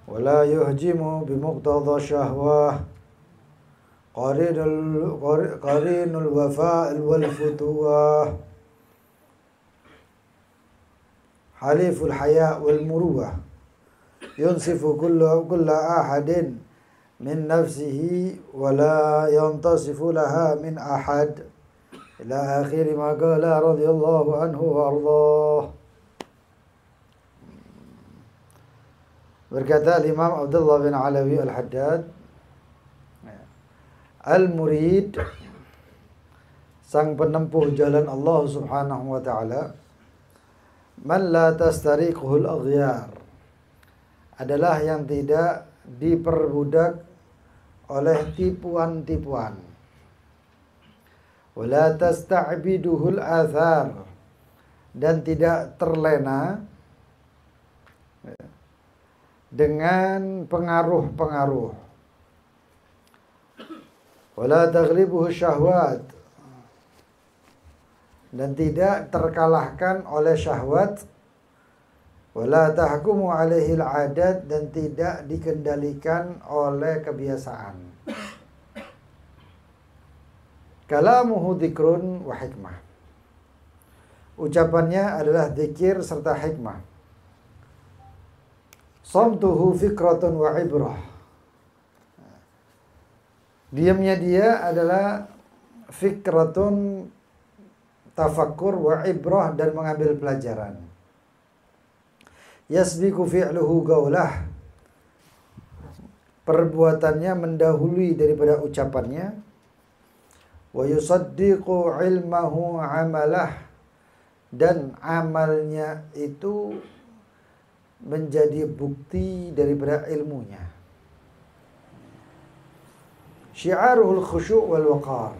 ولا يهجم بمقتضى الشهوة قرين الوفاء والفتوة حليف الحياء والمروة ينصف كل أحد من نفسه ولا ينتصف لها من أحد إلى آخر ما قال رضي الله عنه وأرضاه. Berkata Imam Abdullah bin Alawi Al-Haddad, Al-Murid, sang penempuh jalan Allah Subhanahu wa ta'ala, man la tastariquhul aghyar, adalah yang tidak diperbudak oleh tipuan-tipuan. Wala tasta'biduhul athar, dan tidak terlena dengan pengaruh-pengaruh. Wala taghlibuhu syahwat, dan tidak terkalahkan oleh syahwat. Wala tahkumu alaihil adat, dan tidak dikendalikan oleh kebiasaan. Kalamuhu dzikrun wa hikmah, ucapannya adalah zikir serta hikmah. Samtuhu fikratun wa ibrah, diamnya dia adalah fikratun, tafakkur, wa ibrah, dan mengambil pelajaran. Yasbiqu fi'luhu gaulah, perbuatannya mendahului daripada ucapannya. Wa yusaddiqu ilmahu amalah, dan amalnya itu menjadi bukti daripada ilmunya. Syiaruhul khusyu' wal waqar,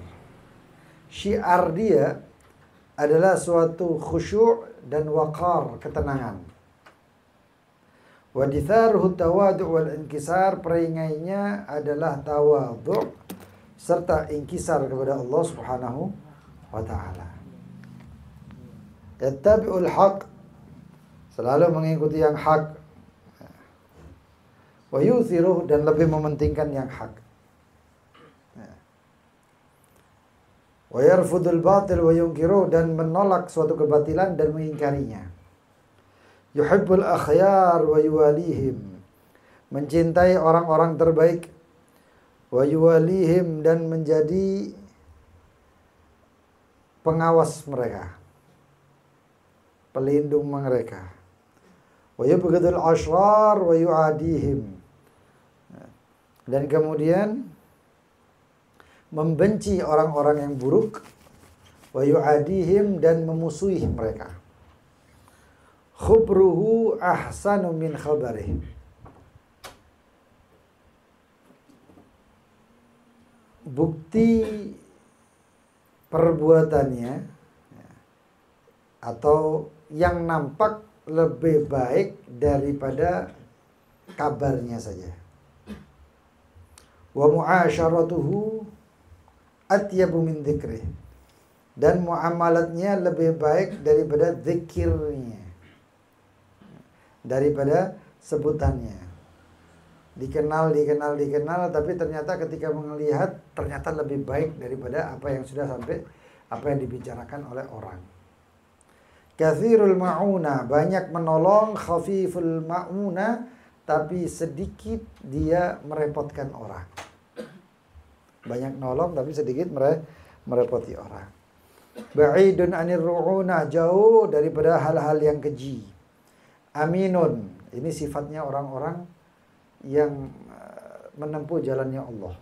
syiar dia adalah suatu khusyuk dan waqar, ketenangan. Wa ditharuhu tawadu' wal inkisar, peringainya adalah tawadu' serta inkisar kepada Allah Subhanahu wa ta'ala. Yattabi'ul haq, selalu mengikuti yang hak. Wa yuthiruh, dan lebih mementingkan yang hak. Wa yarfudul batil wa yunkiruh, dan menolak suatu kebatilan dan mengingkarinya. Yuhibbul akhyar wa yuwalihim, mencintai orang-orang terbaik. Wa yuwalihim, dan menjadi pengawas mereka, pelindung mereka. Wa yubghidul ashrar wa yu'adihim, dan kemudian membenci orang-orang yang buruk. Wa yu'adihim, dan memusuhi mereka. Khubruhu ahsanu min khabarih, bukti perbuatannya atau yang nampak lebih baik daripada kabarnya saja. Wa mu'asyaratuhu atyabu min dzikrih, dan muamalatnya lebih baik daripada zikirnya, daripada sebutannya. Dikenal, tapi ternyata ketika melihat ternyata lebih baik daripada apa yang sudah sampai, apa yang dibicarakan oleh orang. Kathirul ma'una, banyak menolong. Khafiful ma'una, tapi sedikit dia merepotkan orang. Banyak nolong tapi sedikit merepoti orang. Ba'idun anir ru'una, jauh daripada hal-hal yang keji. Aminun, ini sifatnya orang-orang yang menempuh jalannya Allah.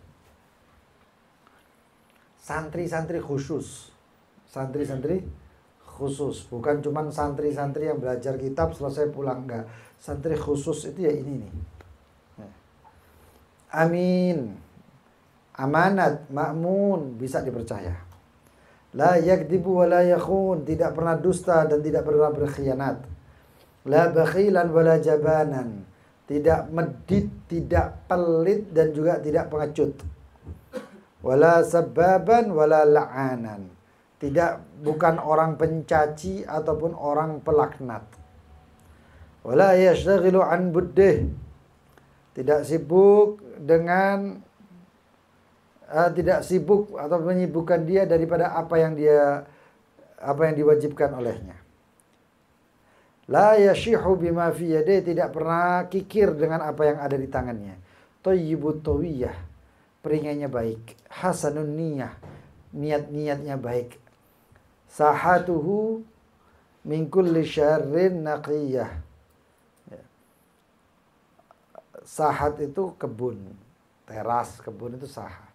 Santri-santri khusus. Santri-santri khusus. Bukan cuma santri-santri yang belajar kitab selesai pulang, enggak. Santri khusus itu ya ini nih. Amin. Amanat, ma'mun, bisa dipercaya. La yakdibu wa la yakhun, tidak pernah dusta dan tidak pernah berkhianat. La bakhilan wa la jabanan, tidak medit, tidak pelit, dan juga tidak pengecut. Wala sababan wala la'anan, bukan orang pencaci ataupun orang pelaknat. Wala yashtaghilu an buddih, Tidak sibuk dengan tidak sibuk atau menyibukkan dia daripada apa yang diwajibkan olehnya. La yashihu bima fi yadayhi, tidak pernah kikir dengan apa yang ada di tangannya. Thayyibut tawiyah, peringainya baik. Hasanun niyah, niat-niatnya baik. Sahatuhu min kulli syarrin naqiyah. Sahat itu kebun, teras kebun itu saha.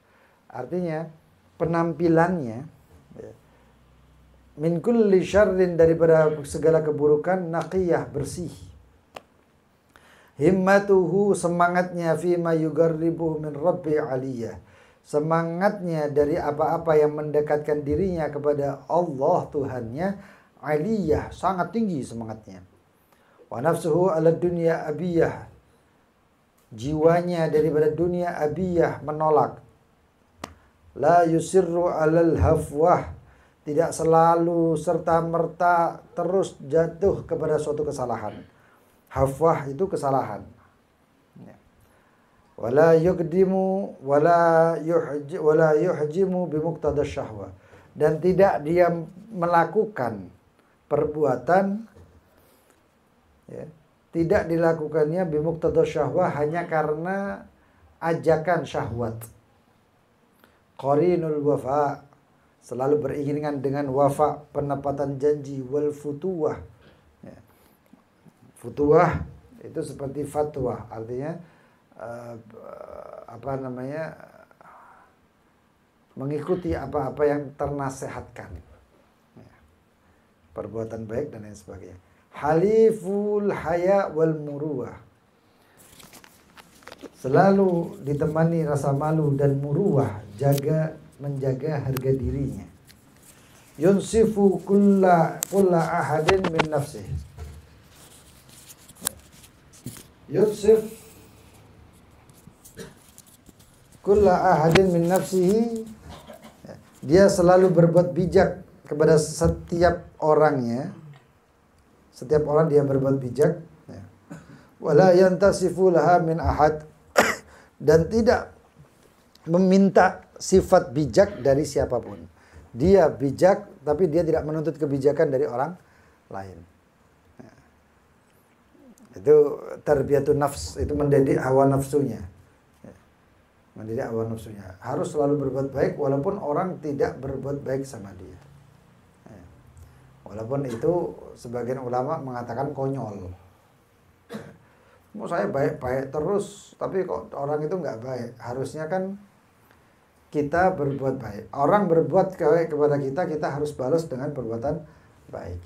Artinya penampilannya min kulli syarrin, daripada segala keburukan, naqiyah, bersih. Himmatuhu, semangatnya, fima yugarribuhu min rabbi aliyah, semangatnya dari apa-apa yang mendekatkan dirinya kepada Allah Tuhannya, aliyah, sangat tinggi semangatnya. Wa nafsuhu ala dunya abiyah, jiwanya daripada dunia abiyah, menolak. La yusirru alal hafwah, tidak selalu serta-merta terus jatuh kepada suatu kesalahan. Hafwah itu kesalahan. Wala yuqdimu wala yuhjimu bimuqtada syahwah, dan tidak dia melakukan perbuatan, tidak dilakukannya bimuqtada syahwah hanya karena ajakan syahwat. Qarinul wafa, selalu beriringan dengan wafa, penepatan janji. Wal futuwah, futuwah itu seperti fatwa, artinya mengikuti apa-apa yang ternasehatkan, perbuatan baik dan lain sebagainya. Haliful haya wal muruwah, selalu ditemani rasa malu dan muruwah, menjaga harga dirinya. Yunsifu kulla ahadin min nafsihi, yunsif kulla ahadin min nafsihi, dia selalu berbuat bijak kepada setiap orangnya. Setiap orang dia berbuat bijak. Wala yantasifu laha min ahad, dan tidak meminta sifat bijak dari siapapun. Dia bijak, tapi dia tidak menuntut kebijakan dari orang lain. Itu tarbiyatun nafs, itu mendidik hawa nafsunya. Mendidik hawa nafsunya. Harus selalu berbuat baik walaupun orang tidak berbuat baik sama dia. Walaupun itu sebagian ulama mengatakan konyol. Mau saya baik-baik terus, tapi kok orang itu nggak baik. Harusnya kan kita berbuat baik. Orang berbuat baik kepada kita, kita harus balas dengan perbuatan baik.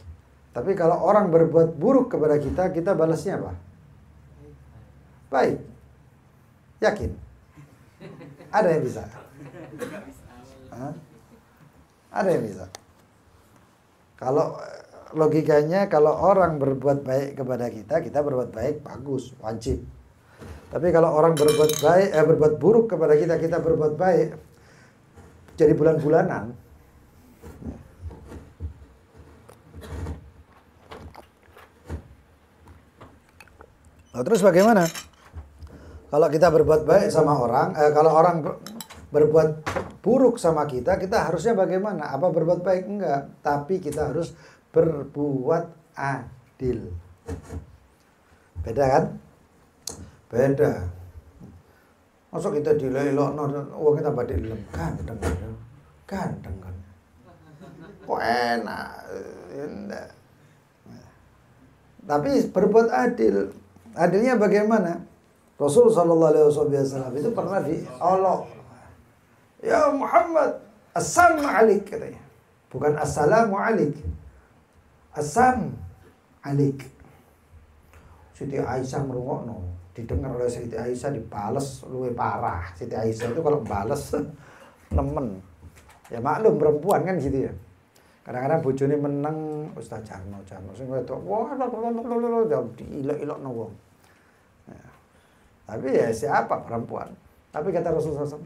Tapi kalau orang berbuat buruk kepada kita, kita balasnya apa? Baik. Yakin? Ada yang bisa? Hah? Ada yang bisa? Kalau logikanya, kalau orang berbuat baik kepada kita, kita berbuat baik, bagus, wajib. Tapi kalau orang berbuat buruk kepada kita, kita berbuat baik, jadi bulan-bulanan. Nah, terus bagaimana? Kalau kita berbuat baik sama orang, kalau orang berbuat buruk sama kita, kita harusnya bagaimana? Apa berbuat baik? Enggak. Tapi kita harus berbuat adil. Beda kan? Beda. Masa kita dilelokno wong kita badhe lem ganteng. Ganteng kan. Kok enak. Enggak. Tapi berbuat adil. Adilnya bagaimana? Rasul sallallahu alaihi wasallam itu pernah diolok. Ya Muhammad, assalamu alik katanya. Bukan assalamu alik. Assam alik. Siti Aisyah merungokno, didengar oleh Siti Aisyah, dibales luwih parah. Siti Aisyah itu kalau bales nemen. Ya maklum perempuan kan gitu ya. Kadang-kadang bojone meneng Ustaz Jarno sing wedok wah diilok-ilokno wong. Ya. Tapi ya siapa perempuan? Tapi kata Rasulullah SAW,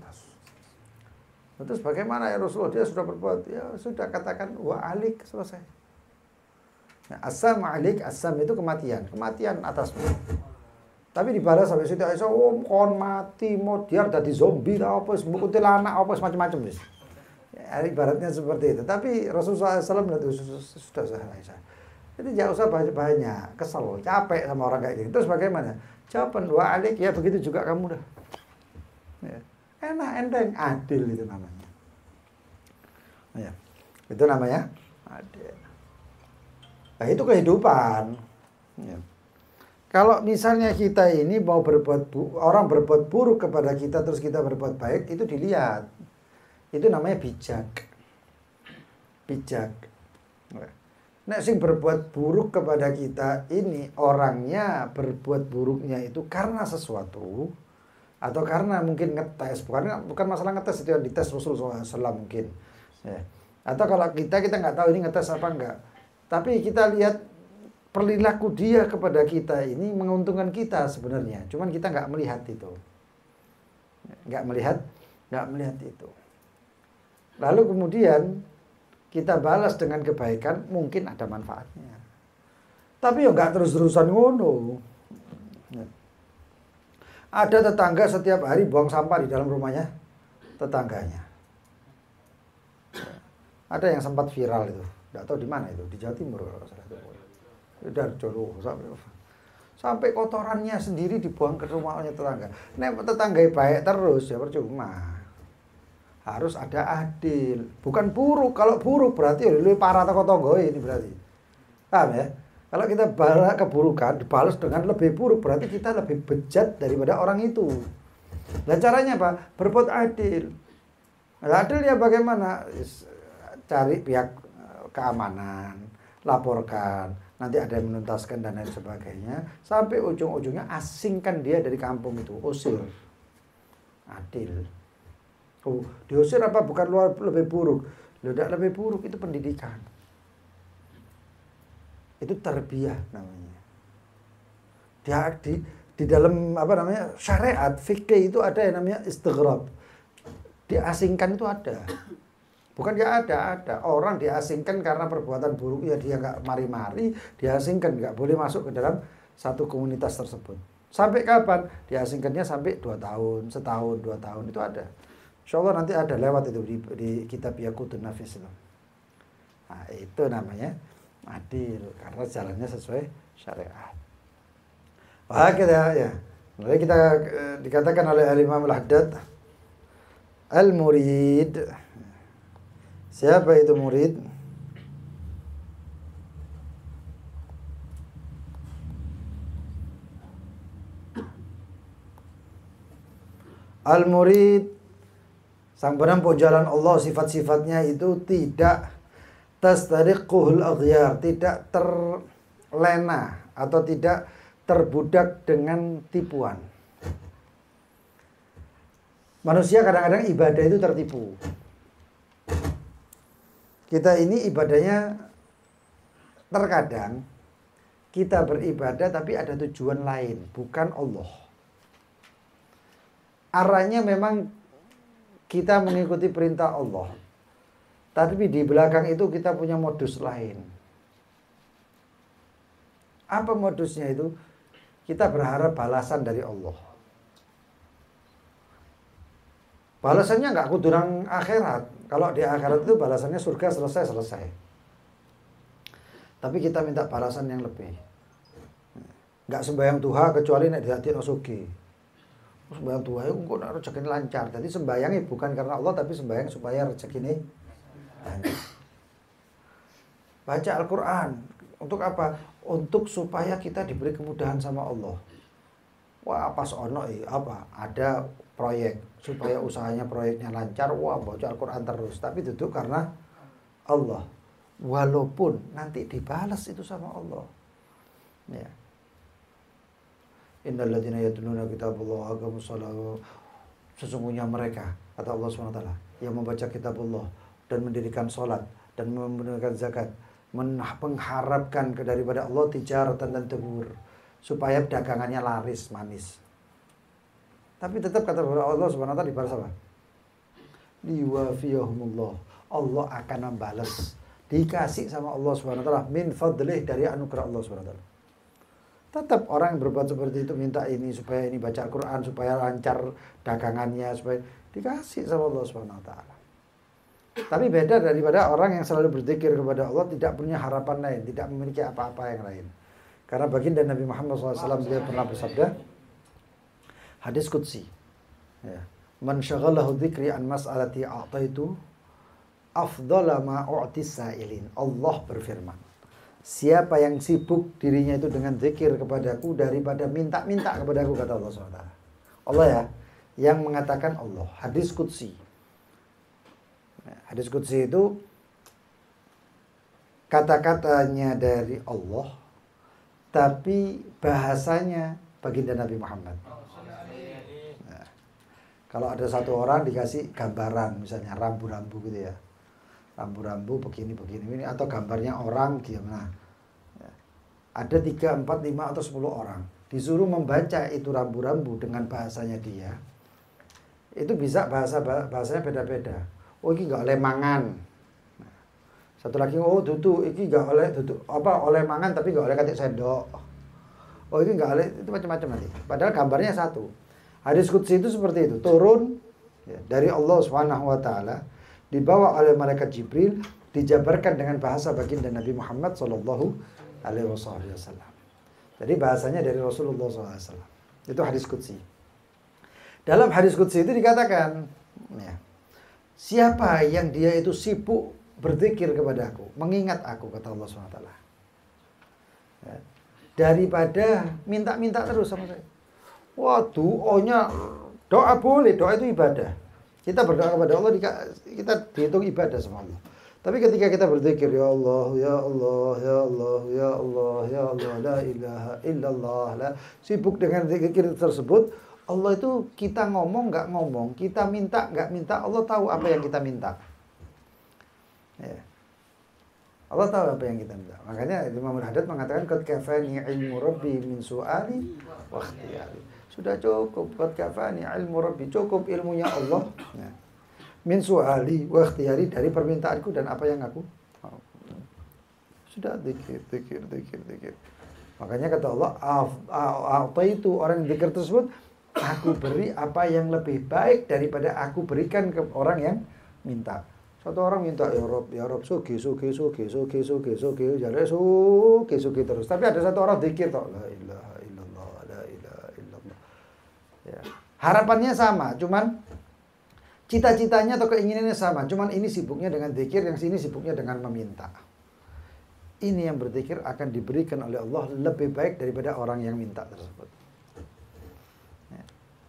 terus bagaimana ya Rasulullah, dia sudah berbuat, ya sudah katakan wa alik, selesai. Nah, asam alik, asam itu kematian atasmu. Tapi dibalas sampai Siti Aisyah, oh kon mati, mau dia dadi zombie ta apa, kuntilanak apa macam-macam wis. Ya, ibaratnya seperti itu. Tapi Rasulullah SAW sudah Aisyah. Jadi jangan usah banyak, kesel, capek sama orang kayak gitu. Terus bagaimana? Jawaban wa alik, ya begitu juga kamu dah. Ya. Enak, enteng, adil itu namanya. Ya. Itu namanya adil. Nah, itu kehidupan. Ya. Kalau misalnya kita ini mau orang berbuat buruk kepada kita terus kita berbuat baik, itu dilihat. Itu namanya bijak. Bijak. Nah, sing berbuat buruk kepada kita ini orangnya berbuat buruknya itu karena sesuatu atau karena mungkin ngetes, bukan masalah ngetes, itu yang dites Rasulullah SAW mungkin. Ya. Atau kalau kita nggak tahu ini ngetes apa enggak. Tapi kita lihat perilaku dia kepada kita ini menguntungkan kita sebenarnya. Cuman kita nggak melihat itu. Nggak melihat itu. Lalu kemudian kita balas dengan kebaikan, mungkin ada manfaatnya. Tapi ya nggak terus-terusan ngono. Ada tetangga setiap hari buang sampah di dalam rumahnya tetangganya. Ada yang sempat viral itu. Nggak tahu di mana itu, di Jawa Timur kalau salah itu. Dari Jolo sampai kotorannya sendiri dibuang ke rumahnya tetangga. Nek tetangga baik terus ya percuma. Harus ada adil. Bukan buruk. Kalau buruk berarti lebih parah toko tonggo ini berarti. Paham ya? Kalau kita balas keburukan dibalas dengan lebih buruk berarti kita lebih bejat daripada orang itu. Dan caranya apa? Berbuat adil. Nah, adilnya bagaimana? Cari pihak keamanan, laporkan, nanti ada yang menuntaskan dan lain sebagainya, sampai ujung-ujungnya asingkan dia dari kampung itu, usir. Adil. Oh, diusir apa bukan lebih buruk? Tidak lebih buruk, itu pendidikan. Itu tarbiyah namanya. Di dalam apa namanya? Syariat, fikih itu ada yang namanya istighrab. Diasingkan itu ada. Bukan ya ada orang diasingkan karena perbuatan buruk ya dia nggak mari-mari, diasingkan nggak boleh masuk ke dalam satu komunitas tersebut. Sampai kapan? Diasingkannya sampai 2 tahun, setahun, 2 tahun itu ada. Insya Allah nanti ada lewat itu di kitab Yaqutun Nafis itu. Nah, itu namanya adil karena jalannya sesuai syariat. Wah kita ya. Lalu kita dikatakan oleh Imam Al-Haddad al-murid. Siapa itu murid? Al-murid, sang penempuh jalan Allah, sifat-sifatnya itu tidak tastariquhul aghyar, tidak terlena atau tidak terbudak dengan tipuan. Manusia kadang-kadang ibadah itu tertipu. Kita ini ibadahnya terkadang kita beribadah tapi ada tujuan lain, bukan Allah. Arahnya memang kita mengikuti perintah Allah. Tapi di belakang itu kita punya modus lain. Apa modusnya itu? Kita berharap balasan dari Allah. Balasannya nggak kudu nang akhirat. Kalau di akhirat itu balasannya surga selesai. Tapi kita minta balasan yang lebih. Nggak sembahyang duha kecuali nek dihadiri sugi. Sembahyang duha itu kok rezekine lancar. Jadi sembahyangnya bukan karena Allah tapi sembahyang supaya rezekine lancar. Baca Al-Qur'an untuk apa? Untuk supaya kita diberi kemudahan sama Allah. Wah, pas ono apa? Ada proyek supaya usahanya proyeknya lancar, wah baca Al-Qur'an terus. Tapi itu karena Allah. Walaupun nanti dibalas itu sama Allah. Ya. Innal ladzina yatluna kitabullah aqamus shalah. Sesungguhnya mereka, kata Allah SWT, yang membaca kitabullah dan mendirikan salat dan menunaikan zakat, mengharapkan daripada Allah tijaratan dan tebur, supaya dagangannya laris manis. Tapi tetap kata Allah SWT dibalas apa? Liwafiyahumullah. Allah akan membalas. Dikasih sama Allah SWT min fadlih, dari anugerah Allah SWT. Tetap orang yang berbuat seperti itu minta ini supaya ini baca Al-Quran, supaya lancar dagangannya, supaya dikasih sama Allah Subhanahu wa taala. Tapi beda daripada orang yang selalu berzikir kepada Allah, tidak punya harapan lain, tidak memiliki apa-apa yang lain. Karena baginda Nabi Muhammad SAW beliau pernah bersabda, hadis qudsi, ya, man syaghalahu dzikri an mas'alati a'taitu afdhala ma u'tis sa'ilin. Allah berfirman, siapa yang sibuk dirinya itu dengan zikir kepadaku daripada minta-minta kepadaku, kata Allah SWT. Allah ya, yang mengatakan Allah. Hadis qudsi. Hadis qudsi itu kata-katanya dari Allah, tapi bahasanya baginda Nabi Muhammad. Nah, kalau ada satu orang dikasih gambaran, misalnya rambu-rambu gitu ya, rambu-rambu begini ini, atau gambarnya orang gimana, ada 3, 4, 5 atau 10 orang disuruh membaca itu rambu-rambu dengan bahasanya dia, itu bisa bahasanya beda-beda. Oh ini nggak oleh mangan, satu lagi oh duduk ini nggak oleh duduk oleh mangan tapi nggak oleh katik sendok, oh ini nggak oleh, itu macam-macam nanti, padahal gambarnya satu. Hadis qudsi itu seperti itu, turun ya, dari Allah Subhanahu wa taala, dibawa oleh malaikat Jibril, dijabarkan dengan bahasa baginda Nabi Muhammad sallallahu alaihi wasallam. Jadi bahasanya dari Rasulullah SAW. Itu hadis qudsi. Dalam hadis qudsi itu dikatakan, ya, siapa yang dia itu sibuk berzikir kepada aku, mengingat aku, kata Allah SWT, ya, daripada minta-minta terus sama saya. Wah, doa boleh, doa itu ibadah. Kita berdoa kepada Allah, kita dihitung ibadah sama Allah. Tapi ketika kita berzikir, ya Allah, ya Allah, ya Allah, ya Allah, ya Allah, la ilaha illallah, sibuk dengan zikir tersebut, Allah itu kita ngomong nggak ngomong, kita minta nggak minta, Allah tahu apa yang kita minta. Ya. Allah tahu apa yang kita minta. Makanya Imam Al-Haddad mengatakan, qad kafani ilmu rabbi min su'ali wa ikhtiyari. Sudah cukup, qad kafani ilmu rabbi, cukup ilmunya Allah. Ya. Min su'ali wa ikhtiyari, dari permintaanku dan apa yang aku mau. Sudah zikir. Makanya kata Allah, apa itu orang yang zikir tersebut, aku beri apa yang lebih baik daripada aku berikan ke orang yang minta. Satu orang minta ya Rob, sugi terus. Tapi ada satu orang zikir toh, la ilaha illallah, la ilaha illallah. Ya. Harapannya sama, cuman cita-citanya atau keinginannya sama, cuman ini sibuknya dengan zikir, yang sini sibuknya dengan meminta. Ini yang berzikir akan diberikan oleh Allah lebih baik daripada orang yang minta tersebut. Ya.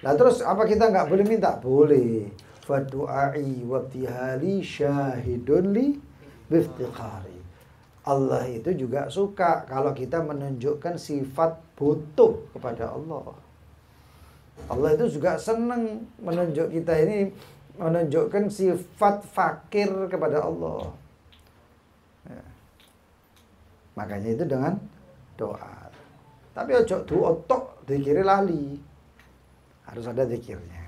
Nah terus apa kita nggak boleh minta? Boleh. Fadu'ai wabtihali syahidun li biftiqari. Allah itu juga suka kalau kita menunjukkan sifat butuh kepada Allah. Allah itu juga senang menunjukkan sifat fakir kepada Allah. Ya. Makanya itu dengan doa. Tapi ojo doa tok dikira lali. Harus ada zikirnya.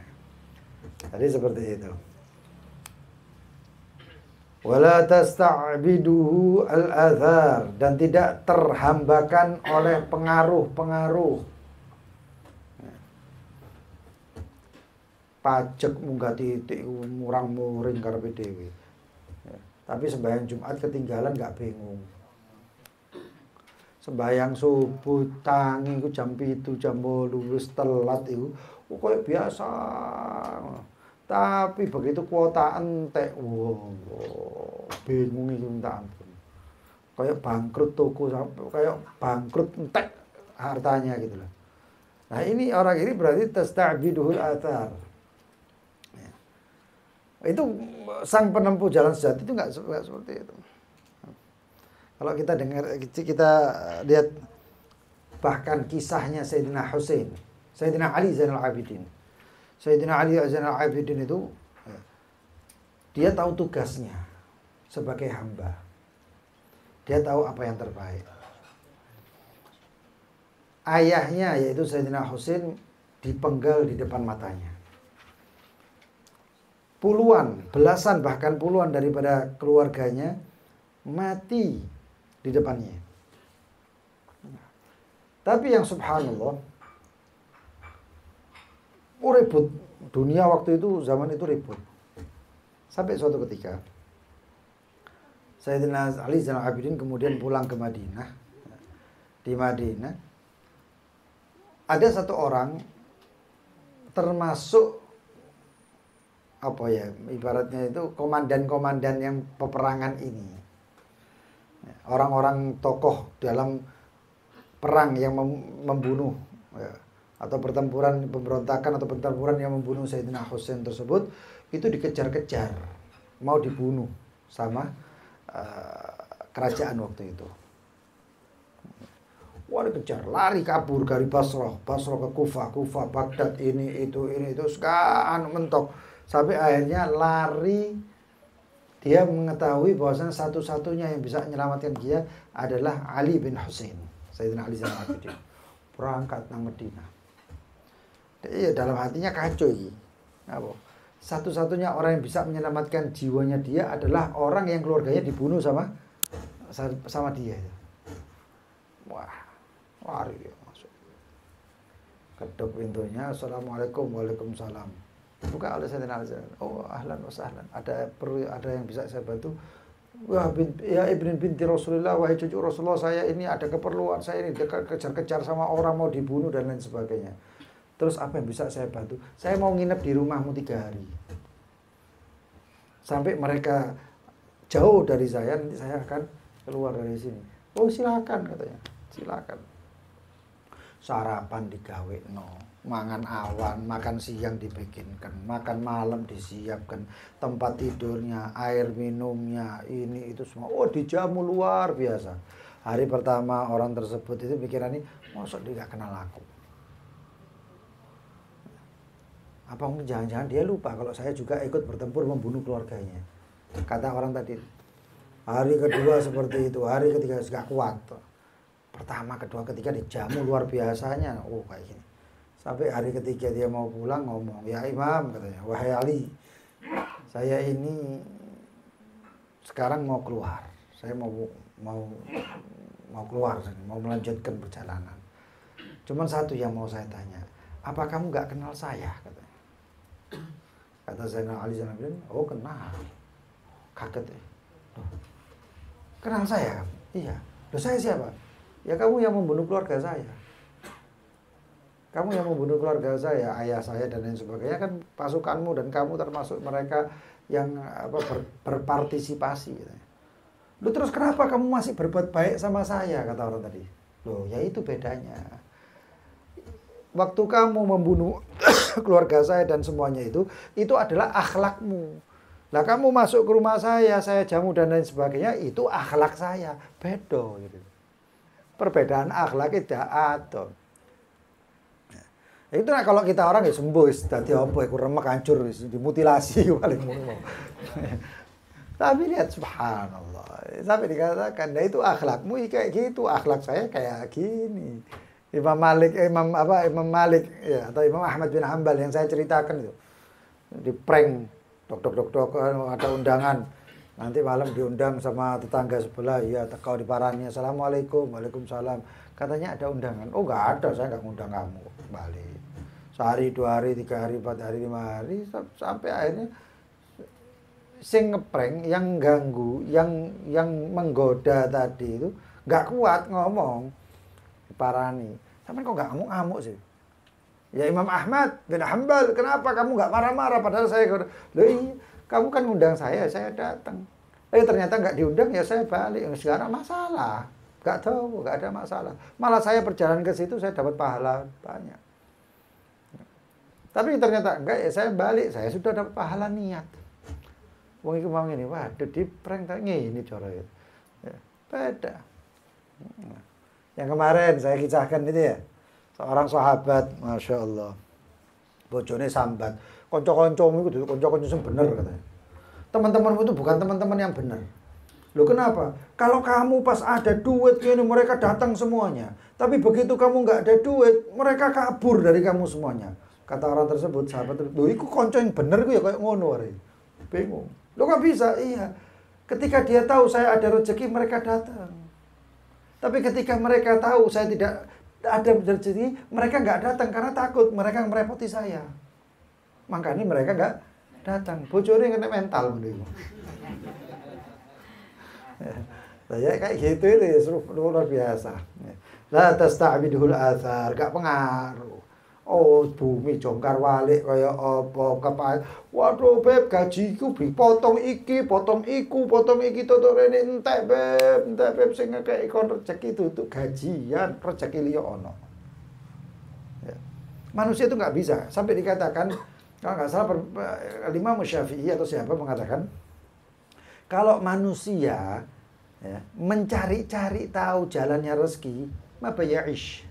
Tadi seperti itu. Wala tasta'biduhu al-athar, dan tidak terhambakan oleh pengaruh-pengaruh. Pajak munggah titik murang-muring karepe dhewe. Tapi sembahyang Jumat ketinggalan nggak bingung. Sembahyang subuh tangi ku jam 7 jam 8 wis telat iku kayak biasa. Tapi begitu kuota entek, bingung iki minta ampun. Kayak bangkrut toko, kayak bangkrut entek hartanya gitu loh. Nah, ini orang ini berarti tasta'biduhul athar. Ya. Itu sang penempuh jalan sejati itu enggak seperti itu. Kalau kita dengar, kita lihat bahkan kisahnya Sayyidina Husain, Sayyidina Ali Zainal Abidin. Sayyidina Ali Zainal Abidin itu, dia tahu tugasnya sebagai hamba. Dia tahu apa yang terbaik. Ayahnya yaitu Sayyidina Husain dipenggal di depan matanya. Puluhan, belasan bahkan puluhan daripada keluarganya mati di depannya. Tapi yang subhanallah, ribut. Dunia waktu itu, zaman itu ribut. Sampai suatu ketika, Sayyidina Ali Zainal Abidin kemudian pulang ke Madinah. Di Madinah, ada satu orang, termasuk, apa ya, ibaratnya itu komandan-komandan yang peperangan ini. Orang-orang tokoh dalam perang yang membunuh ya, atau pertempuran pemberontakan atau pertempuran yang membunuh Sayyidina Husain tersebut itu dikejar-kejar mau dibunuh sama kerajaan waktu itu. Wah, dikejar, lari kabur dari Basrah ke Kufah, Baghdad, ini itu sekarang mentok sampai akhirnya lari. Dia mengetahui bahwasanya satu-satunya yang bisa menyelamatkan dia adalah Ali bin Husain. Sayyidina Ali Zainal Abidin berangkat nang Madinah. Iya, dalam hatinya kacau iki. Apa? Satu-satunya orang yang bisa menyelamatkan jiwanya dia adalah orang yang keluarganya dibunuh sama dia. Wah, lari dia masuk. Ketuk pintunya, Assalamualaikum, Waalaikumsalam. Buka oleh Sayyidina Ali. Oh, ahlan wa sahlan. Ada yang bisa saya bantu? Wah, ya ibn binti Rasulullah, wahai cucu Rasulullah, saya ini ada keperluan, saya ini kejar-kejar sama orang mau dibunuh dan lain sebagainya. Terus apa yang bisa saya bantu? Saya mau nginep di rumahmu 3 hari. Sampai mereka jauh dari saya, nanti saya akan keluar dari sini. Oh, silakan katanya. Silakan. Sarapan digawe no. Mangan awan, makan siang dibikinkan, makan malam disiapkan, tempat tidurnya, air minumnya, ini itu semua. Oh, dijamu luar biasa. Hari pertama orang tersebut itu pikirannya, masa dia gak kenal aku? Apa mungkin jangan-jangan dia lupa kalau saya juga ikut bertempur membunuh keluarganya. Kata orang tadi. Hari kedua seperti itu, hari ketiga gak kuat. Pertama, kedua, ketiga dijamu luar biasanya. Oh, kayak gini. Sampai hari ketiga dia mau pulang ngomong, ya Imam katanya, wahai Ali, saya ini sekarang mau keluar, saya mau keluar, mau melanjutkan perjalanan. Cuman satu yang mau saya tanya, apa kamu nggak kenal saya? Katanya. Kata Zainal Ali Zainal Abidin, oh kenal. Kaget ya. Kenal saya? Iya. Loh, saya siapa? Ya kamu yang membunuh keluarga saya. Kamu yang membunuh keluarga saya, ayah saya dan lain sebagainya, kan pasukanmu dan kamu termasuk mereka yang berpartisipasi. Loh, terus kenapa kamu masih berbuat baik sama saya, kata orang tadi. Loh, ya itu bedanya. Waktu kamu membunuh keluarga saya dan semuanya itu adalah akhlakmu. Lah kamu masuk ke rumah saya jamu dan lain sebagainya, itu akhlak saya. Beda gitu. Perbedaan akhlak itu ada. Itu nah, kalau kita orang ya sembuh dadi apa iku remek hancur dimutilasi paling ngono. Tapi lihat subhanallah. Sampai dikatakan, "Nah itu akhlakmu kayak gitu, akhlak saya kayak gini." Imam Malik ya atau Imam Ahmad bin Hanbal yang saya ceritakan itu. Di prank dok ada undangan. Nanti malam diundang sama tetangga sebelah, ya tekau di parahnya, Assalamualaikum, Waalaikumsalam. Katanya ada undangan. Oh, enggak ada, saya enggak ngundang kamu. Balik. Sehari, 2 hari, 3 hari, 4 hari, 5 hari, sampai akhirnya sing ngeprank, yang ganggu, yang menggoda tadi itu enggak kuat ngomong. Diparani. Sampai kok enggak ngamuk-ngamuk sih? Ya Imam Ahmad bin Hanbal, kenapa kamu enggak marah-marah padahal saya loh iya, kamu kan ngundang saya datang. Ternyata enggak diundang, ya saya balik. Sekarang masalah. Enggak tahu, enggak ada masalah. Malah saya perjalanan ke situ saya dapat pahala banyak. Tapi ternyata enggak, ya saya balik, saya sudah dapat pahala niat. Wong iku mau ngene, waduh di prank tak ngene cara ya. Beda. Yang kemarin saya kisahkan itu ya. Seorang sahabat, Masya Allah. Bojone sambat. Konco-koncomu itu konco-konco sing bener katanya. Teman-temanmu itu bukan teman-teman yang benar. Loh kenapa? Kalau kamu pas ada duit ini mereka datang semuanya. Tapi begitu kamu nggak ada duit, mereka kabur dari kamu semuanya. Kata orang tersebut, sahabat tersebut, loh iku konco yang bener ku ya kayak ngono wae. Bingung. Loh kok bisa? Iya. Ketika dia tahu saya ada rezeki, mereka datang. Tapi ketika mereka tahu saya tidak ada rezeki, mereka nggak datang karena takut mereka merepoti saya. Makanya mereka nggak datang. Bojone kena mental begitu. Ya kayak gitu itu ya, luar biasa. La tasta'bidhul athar, gak pengaruh. Oh, bumi jongkar walik kaya apa kepae. Waduh, Beb, gajiku dipotong iki, potong iku, potong iki toto rene entek, Beb sing ngekeki kon rezeki tutuk gajian, rezeki liya ono. Ya. Manusia itu nggak bisa, sampai dikatakan kalau nggak salah Imam Syafi'i atau siapa mengatakan kalau manusia ya, mencari-cari tahu jalannya rezeki, apa ya'ish,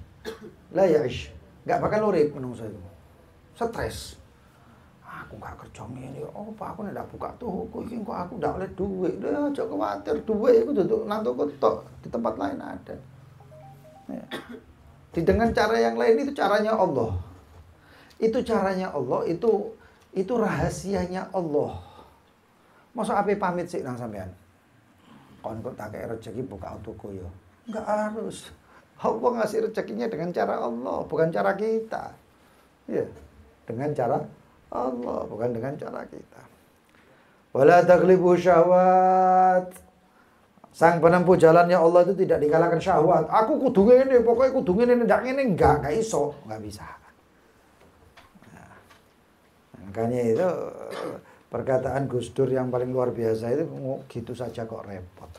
la ya'ish, nggak bakal urip menungso itu, stres. Aku nggak kerja ini, oh pak aku nggak buka toko, ini kok aku nggak oleh duit, dah jangan khawatir duit itu duduk nanti ketok di tempat lain ada. Ya. Dengan cara yang lain itu caranya Allah, itu caranya Allah, itu rahasianya Allah. Masa ape pamit sih nang sampean? Kon kok tak kayak rezeki buka toko yo. Enggak harus. Allah ngasih rezekinya dengan cara Allah, bukan cara kita. Ya, dengan cara Allah, bukan dengan cara kita. Wala taghlibu syahwat. Sang penempuh jalannya Allah itu tidak dikalahkan syahwat. Aku kudu ngene, pokoknya kudu ngene, ndak ngene enggak iso, enggak bisa. Nah, makanya itu perkataan Gus Dur yang paling luar biasa itu gitu saja kok repot.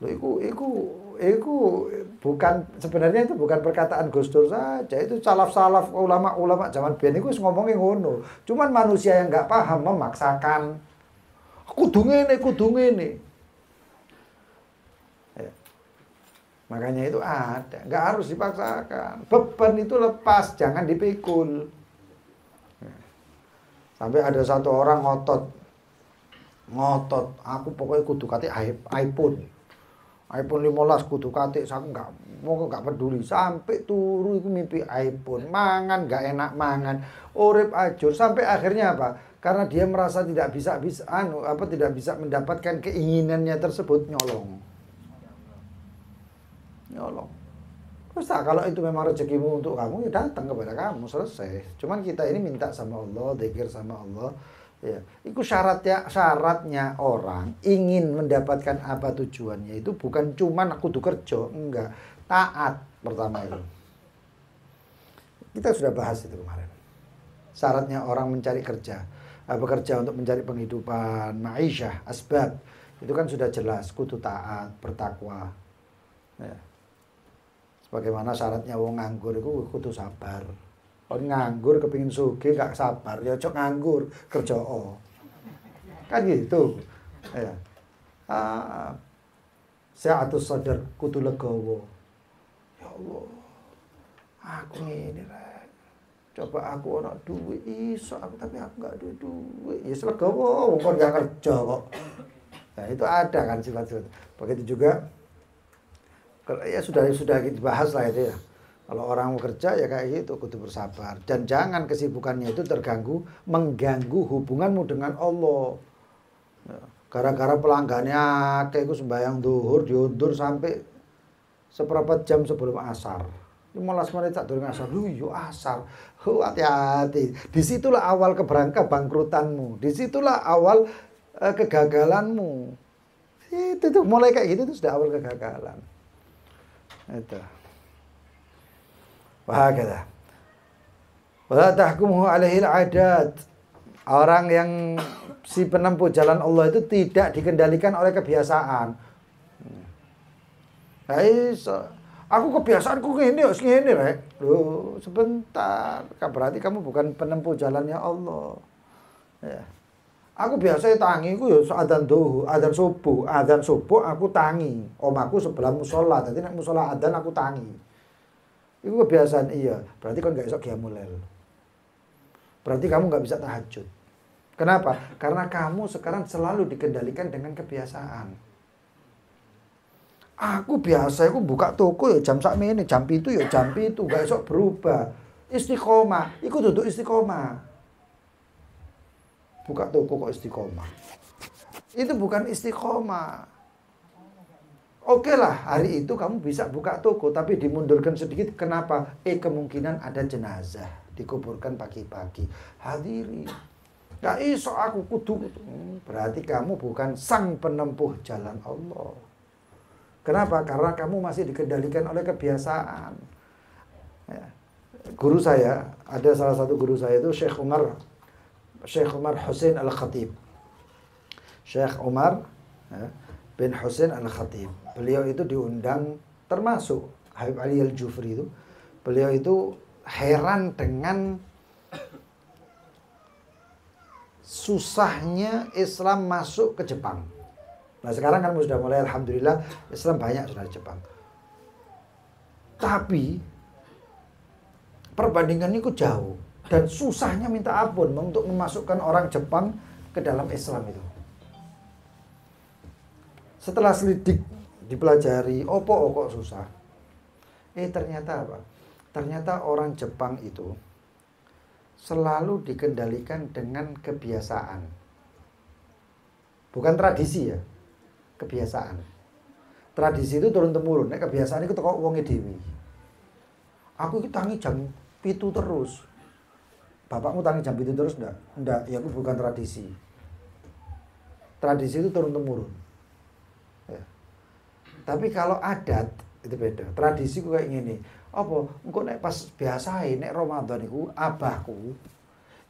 Loh, iku bukan sebenarnya itu bukan perkataan Gus Dur saja, itu salaf-salaf ulama-ulama zaman biyen iku wis ngomongin ngono. Cuman manusia yang enggak paham memaksakan. Kudu ngene. Ya. Makanya itu ada, enggak harus dipaksakan. Beban itu lepas, jangan dipikul. Sampai ada satu orang ngotot, aku pokoknya kudu kate iPhone 15 kudu kate, aku enggak peduli sampai turu iku mimpi iPhone, mangan enggak enak mangan, urip ajur sampai akhirnya apa? Karena dia merasa tidak bisa mendapatkan keinginannya tersebut nyolong. Terus kalau itu memang rezekimu untuk kamu, ya datang kepada kamu, selesai. Cuman kita ini minta sama Allah, dzikir sama Allah. Ya, itu syaratnya orang ingin mendapatkan apa tujuannya itu bukan cuman aku tuh kerja, enggak. Taat pertama itu. Kita sudah bahas itu kemarin. Syaratnya orang mencari kerja, bekerja untuk mencari penghidupan, ma'isyah, asbab. Itu kan sudah jelas, kudu taat, bertakwa. Ya. Bagaimana syaratnya wong nganggur itu kudu sabar. Kon nganggur kepingin sugih gak sabar, ya cok nganggur kerja. Kan gitu. Ya. Sa'atus sadar kudu legowo. Ya Allah. Aku ngene rek. Coba aku ana duit iso aku tapi aku gak ada duit. Ya legowo wong kon gak kerja kok. Nah, itu ada kan sifat-sifat. Begitu juga ya sudah dibahas lah itu ya. Kalau orang mau kerja ya kayak gitu, kudu bersabar. Dan jangan kesibukannya itu mengganggu hubunganmu dengan Allah. Gara-gara pelanggannya kayak itu sembahyang duhur diundur sampai seperempat jam sebelum asar. 15 menit tak durung asar. Yo asar. Hati-hati. Disitulah awal kebangkrutanmu. Disitulah awal kegagalanmu. Itu mulai kayak gitu itu sudah awal kegagalan. Itu. Wahakala. Wala tahkumuhu alaihi al-adat. Orang yang si penempuh jalan Allah itu tidak dikendalikan oleh kebiasaan. Aku kebiasaanku ngene rek. Loh, sebentar. Berarti kamu bukan penempuh jalannya Allah. Ya. Aku biasa tangi ku ya adzan subuh aku tangi. Omaku sebelah musola, dadi nek musola adzan aku tangi. Itu kebiasaan iya. Berarti kan gak iso qiyamul lail. Berarti kamu gak bisa tahajud. Kenapa? Karena kamu sekarang selalu dikendalikan dengan kebiasaan. Aku biasa aku buka toko ya jam sakmene, jam itu ya jam itu, gak iso berubah. Istiqomah, iku duduk istiqomah. Buka toko kok istiqomah. Itu bukan istiqomah. Oke lah, hari itu kamu bisa buka toko, tapi dimundurkan sedikit. Kenapa? Kemungkinan ada jenazah dikuburkan pagi-pagi. Hadiri, gak iso aku kudu. Berarti kamu bukan sang penempuh jalan Allah. Kenapa? Karena kamu masih dikendalikan oleh kebiasaan. Ya. Guru saya, ada salah satu guru saya itu Syekh Umar Hussein Al-Khatib. Syekh Umar bin Hussein Al-Khatib. Beliau itu diundang, termasuk Habib Ali Al-Jufri itu. Beliau itu heran dengan susahnya Islam masuk ke Jepang. Nah sekarang kan sudah mulai, alhamdulillah Islam banyak sudah di Jepang. Tapi perbandingan itu jauh dan susahnya minta ampun untuk memasukkan orang Jepang ke dalam Islam itu. Setelah selidik, dipelajari, kok susah. Ternyata apa? Ternyata orang Jepang itu selalu dikendalikan dengan kebiasaan. Bukan tradisi ya, kebiasaan. Tradisi itu turun-temurun, kebiasaan itu kok wonge dhewe. Aku iki tangi jam 7 terus. Bapakmu tangi jam 7 terus enggak? Enggak, ya aku bukan tradisi. Tradisi itu turun-temurun. Ya. Tapi kalau adat itu beda. Tradisi ku kayak gini. Apa? Engko nek pas biasae nek Ramadan iku abahku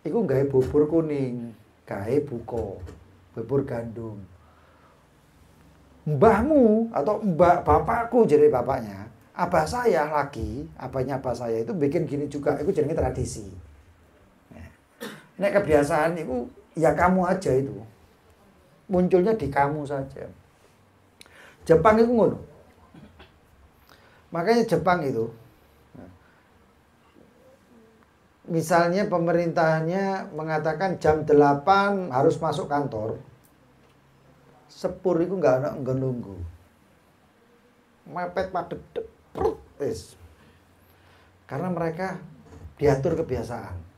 iku gawe bubur kuning, gawe buko, bubur gandum. Mbahmu atau mbak bapakku jadi bapaknya, abah saya lagi, abahnya abah saya itu bikin gini juga, itu jenenge tradisi. Nek kebiasaan itu ya kamu aja itu. Munculnya di kamu saja. Jepang itu ngono. Makanya Jepang itu misalnya pemerintahnya mengatakan jam 8 harus masuk kantor. Sepur itu enggak nunggu. Mepet padet perut. Karena mereka diatur kebiasaan.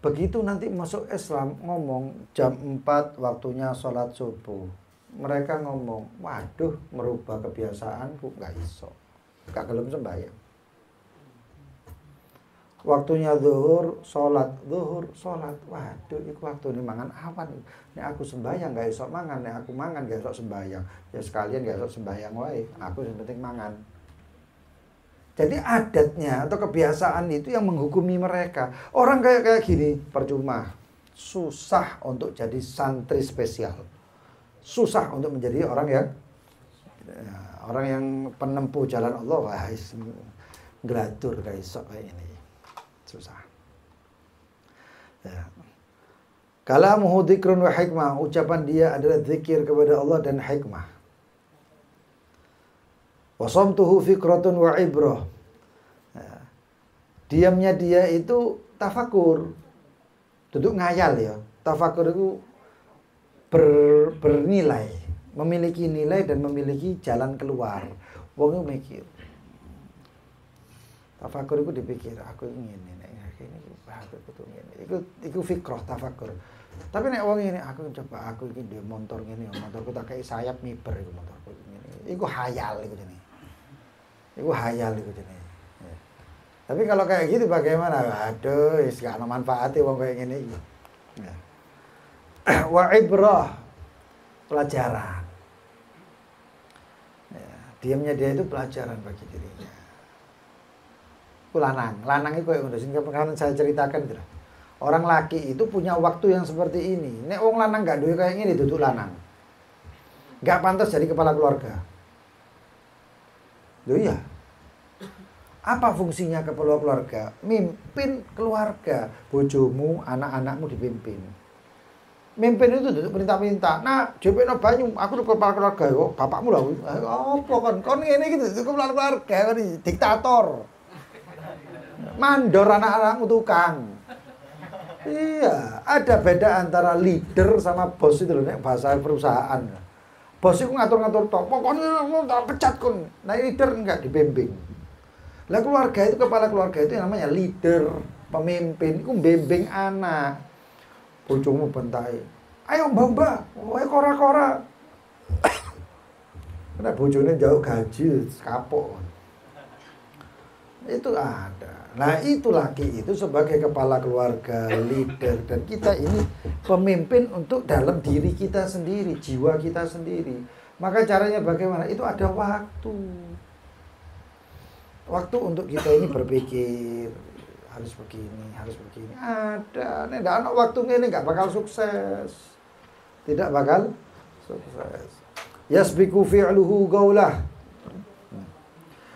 Begitu nanti masuk Islam ngomong jam 4 waktunya sholat subuh. Mereka ngomong, waduh merubah kebiasaanku, gak iso. Gak gelem sembahyang. Waktunya zuhur, sholat. Waduh, itu waktu ini mangan awan. Nek aku sembahyang gak iso mangan, nek aku mangan gak iso sembahyang. Ya sekalian gak iso sembahyang wae. Aku yang penting mangan. Jadi adatnya atau kebiasaan itu yang menghukumi mereka. Orang kayak gini percuma. Susah untuk jadi santri spesial. Susah untuk menjadi orang yang penempuh jalan Allah. Wah, ngelatur kayak iso kayak ini. Susah. Ya. Kalamuhu dzikrun wa hikmah. Ucapan dia adalah zikir kepada Allah dan hikmah. Wa samtuhu fikratun wa ibrah. Ya. Diamnya dia itu tafakur. Duduk ngayal ya. Tafakur itu bernilai, memiliki nilai dan memiliki jalan keluar. Wong itu mikir. Tafakur itu dipikir, aku ingin ini, aku butuh ini. Iku fikrah tafakur. Tapi nek wong ini aku coba aku iki ndek motor ngene, motorku tak kei sayap miber iku motorku ngene. Iku hayal iku jenenge. Iku hayal iku jenenge. Ya. Tapi kalau kayak gitu bagaimana? Aduh, wis gak ana manfaate wong kayak ngene iki. Ya. Wa ibrah, pelajaran. Ya, diamnya dia itu pelajaran bagi dirinya. Itu lanang itu kayak ngono sing kemarin saya ceritakan itu. Orang laki itu punya waktu yang seperti ini. Nek wong lanang gak duwe kayak gini duduk lanang. Gak pantas jadi kepala keluarga. Loh iya. Apa fungsinya kepala keluarga? Mimpin keluarga. Bojomu, anak-anakmu dipimpin. Mimpin itu duduk perintah-perintah. Nah, jepeno banyu, aku tuh kepala keluarga kok. Bapakmu lah. Apa kon ngene iki duduk kepala keluarga, diktator. Mandor anak-anakmu tukang. Iya, ada beda antara leader sama bos itu loh, bahasa perusahaan. Bos itu ngatur-ngatur tok. Pokoknya tak pecat kon. Nah, leader enggak dibimbing. Lah keluarga itu, kepala keluarga itu yang namanya leader, pemimpin, itu bimbing anak. Bojomu bentai. Ayo mbak, ayo kora-kora. Karena bojone jauh gaji kapok. Itu ada. Nah itu laki itu sebagai kepala keluarga, leader, dan kita ini pemimpin untuk dalam diri kita sendiri, jiwa kita sendiri. Maka caranya bagaimana? Itu ada waktu. Waktu untuk kita ini berpikir harus begini. Ada. Nek ndak ana waktu ngene nggak bakal sukses. Tidak bakal sukses. Yasbiqu fi'luhu qaulah.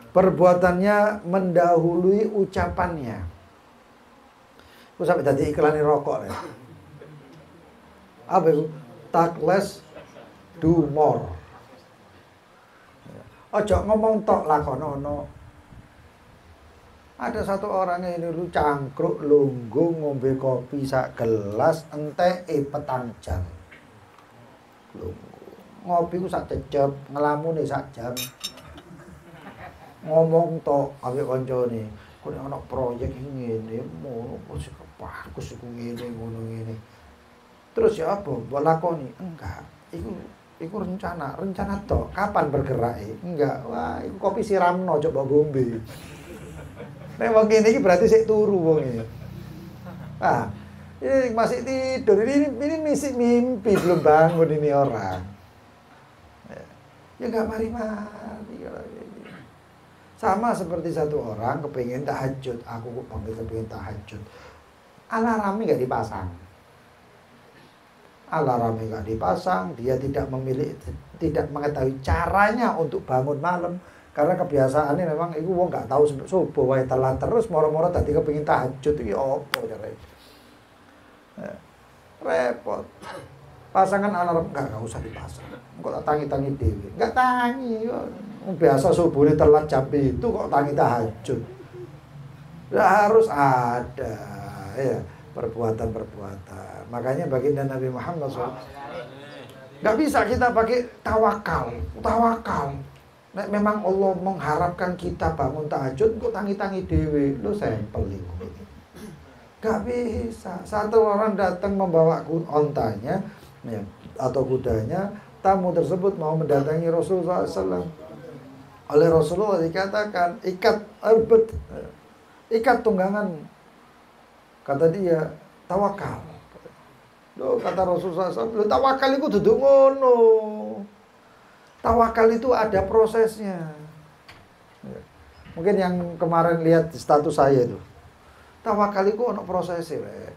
Perbuatannya mendahului ucapannya. Aku sampai tadi iklanin rokok ya. Apa itu? Talk less, do more. Ojo ngomong tok lakonono. Ada satu orang ini lu cangkruk lungguh ngombe kopi sak gelas enteke petang jam. Ngopi ku sak cecep, ngelamune sak jam. Ngomong tok ambek kancane, kok nek ana proyek ngene, ngono wis bagus iku ngene ngono ngene. Terus ya apa? Mbok lakoni? Enggak. Iku rencana tok. Kapan bergerake? Enggak. Wah, iku kopi siramno coba gombe. Nek wong ngene iki berarti sik turu wong iki. Ah, ini masih tidur. Ini mimpi belum bangun ini orang. Ya enggak mari-mari kalau gitu. Sama seperti satu orang kepengen tahajud. Aku kok kepengen tahajud. Alarmnya nggak dipasang. Alarmnya nggak dipasang. Dia tidak mengetahui caranya untuk bangun malam. Karena kebiasaannya memang itu wong nggak tahu subuh wae telat terus moro-moro tadi kepengen tahajud itu ya apa caranya. Repot. Pasangan alarm enggak usah dipasang. Kok tak tangi-tangi dhewe. Enggak tangi. Biasa subuhnya telat jam itu kok tangi tahajud. Harus ada ya perbuatan-perbuatan. Makanya baginda Nabi Muhammad SAW enggak bisa kita pakai tawakal. Nek memang Allah mengharapkan kita bangun tahajud kok tangi-tangi dhewe. Lu sampel iku. Enggak bisa. Satu orang datang membawa ontanya ya, atau kudanya, tamu tersebut mau mendatangi Rasulullah SAW. Oleh Rasulullah dikatakan ikat tunggangan. Kata dia tawakal. Loh, kata Rasulullah SAW, tawakal itu duduk ngono. Tawakal itu ada prosesnya. Ya. Mungkin yang kemarin lihat di status saya itu, tawakal itu ada prosesnya.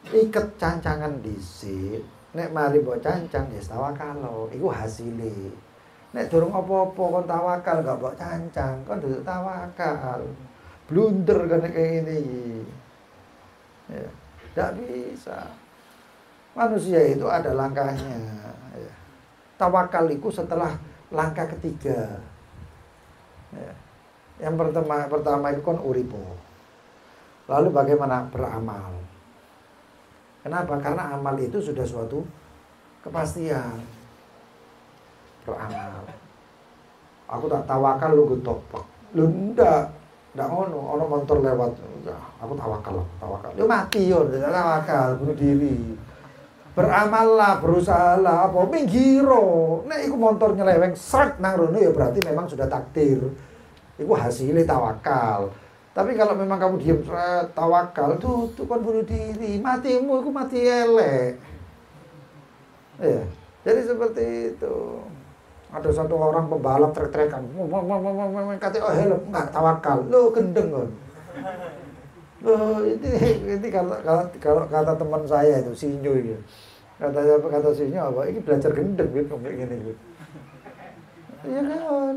Iket cancangan dhisik, nek mari mbok cancang ya tawakal, iku hasile. Nek durung apa-apa kon tawakal gak mbok cancang, kon dudu tawakal. Blunder kan kayak gini. Ya, enggak bisa. Manusia itu ada langkahnya, ya. Tawakal itu setelah langkah ketiga. Ya. Yang pertama itu kon uripo. Lalu bagaimana beramal? Kenapa? Karena amal itu sudah suatu kepastian. Beramal. Aku tak tawakal lu getopak. Lu ndak ngono, ono motor lewat. Enggak, aku tawakal. Lu mati yo, tawakal, bunuh diri. Beramallah, berusahalah, apa minggiro. Nek iku motor nyeleweng sret nang rono ya berarti memang sudah takdir. Iku hasilnya tawakal. Tapi kalau memang kamu diam tawakal tuh kan bunuh diri, matimu itu mati elek. Ya, jadi seperti itu. Ada satu orang pembalap trek-trekan, kata oh helm enggak tawakal, lo gendeng kan. Loh, ini kalau kata teman saya itu Sinyo itu. Kata Sinyo apa? Ini belajar gendeng gitu kayak gini gitu. Ya kan.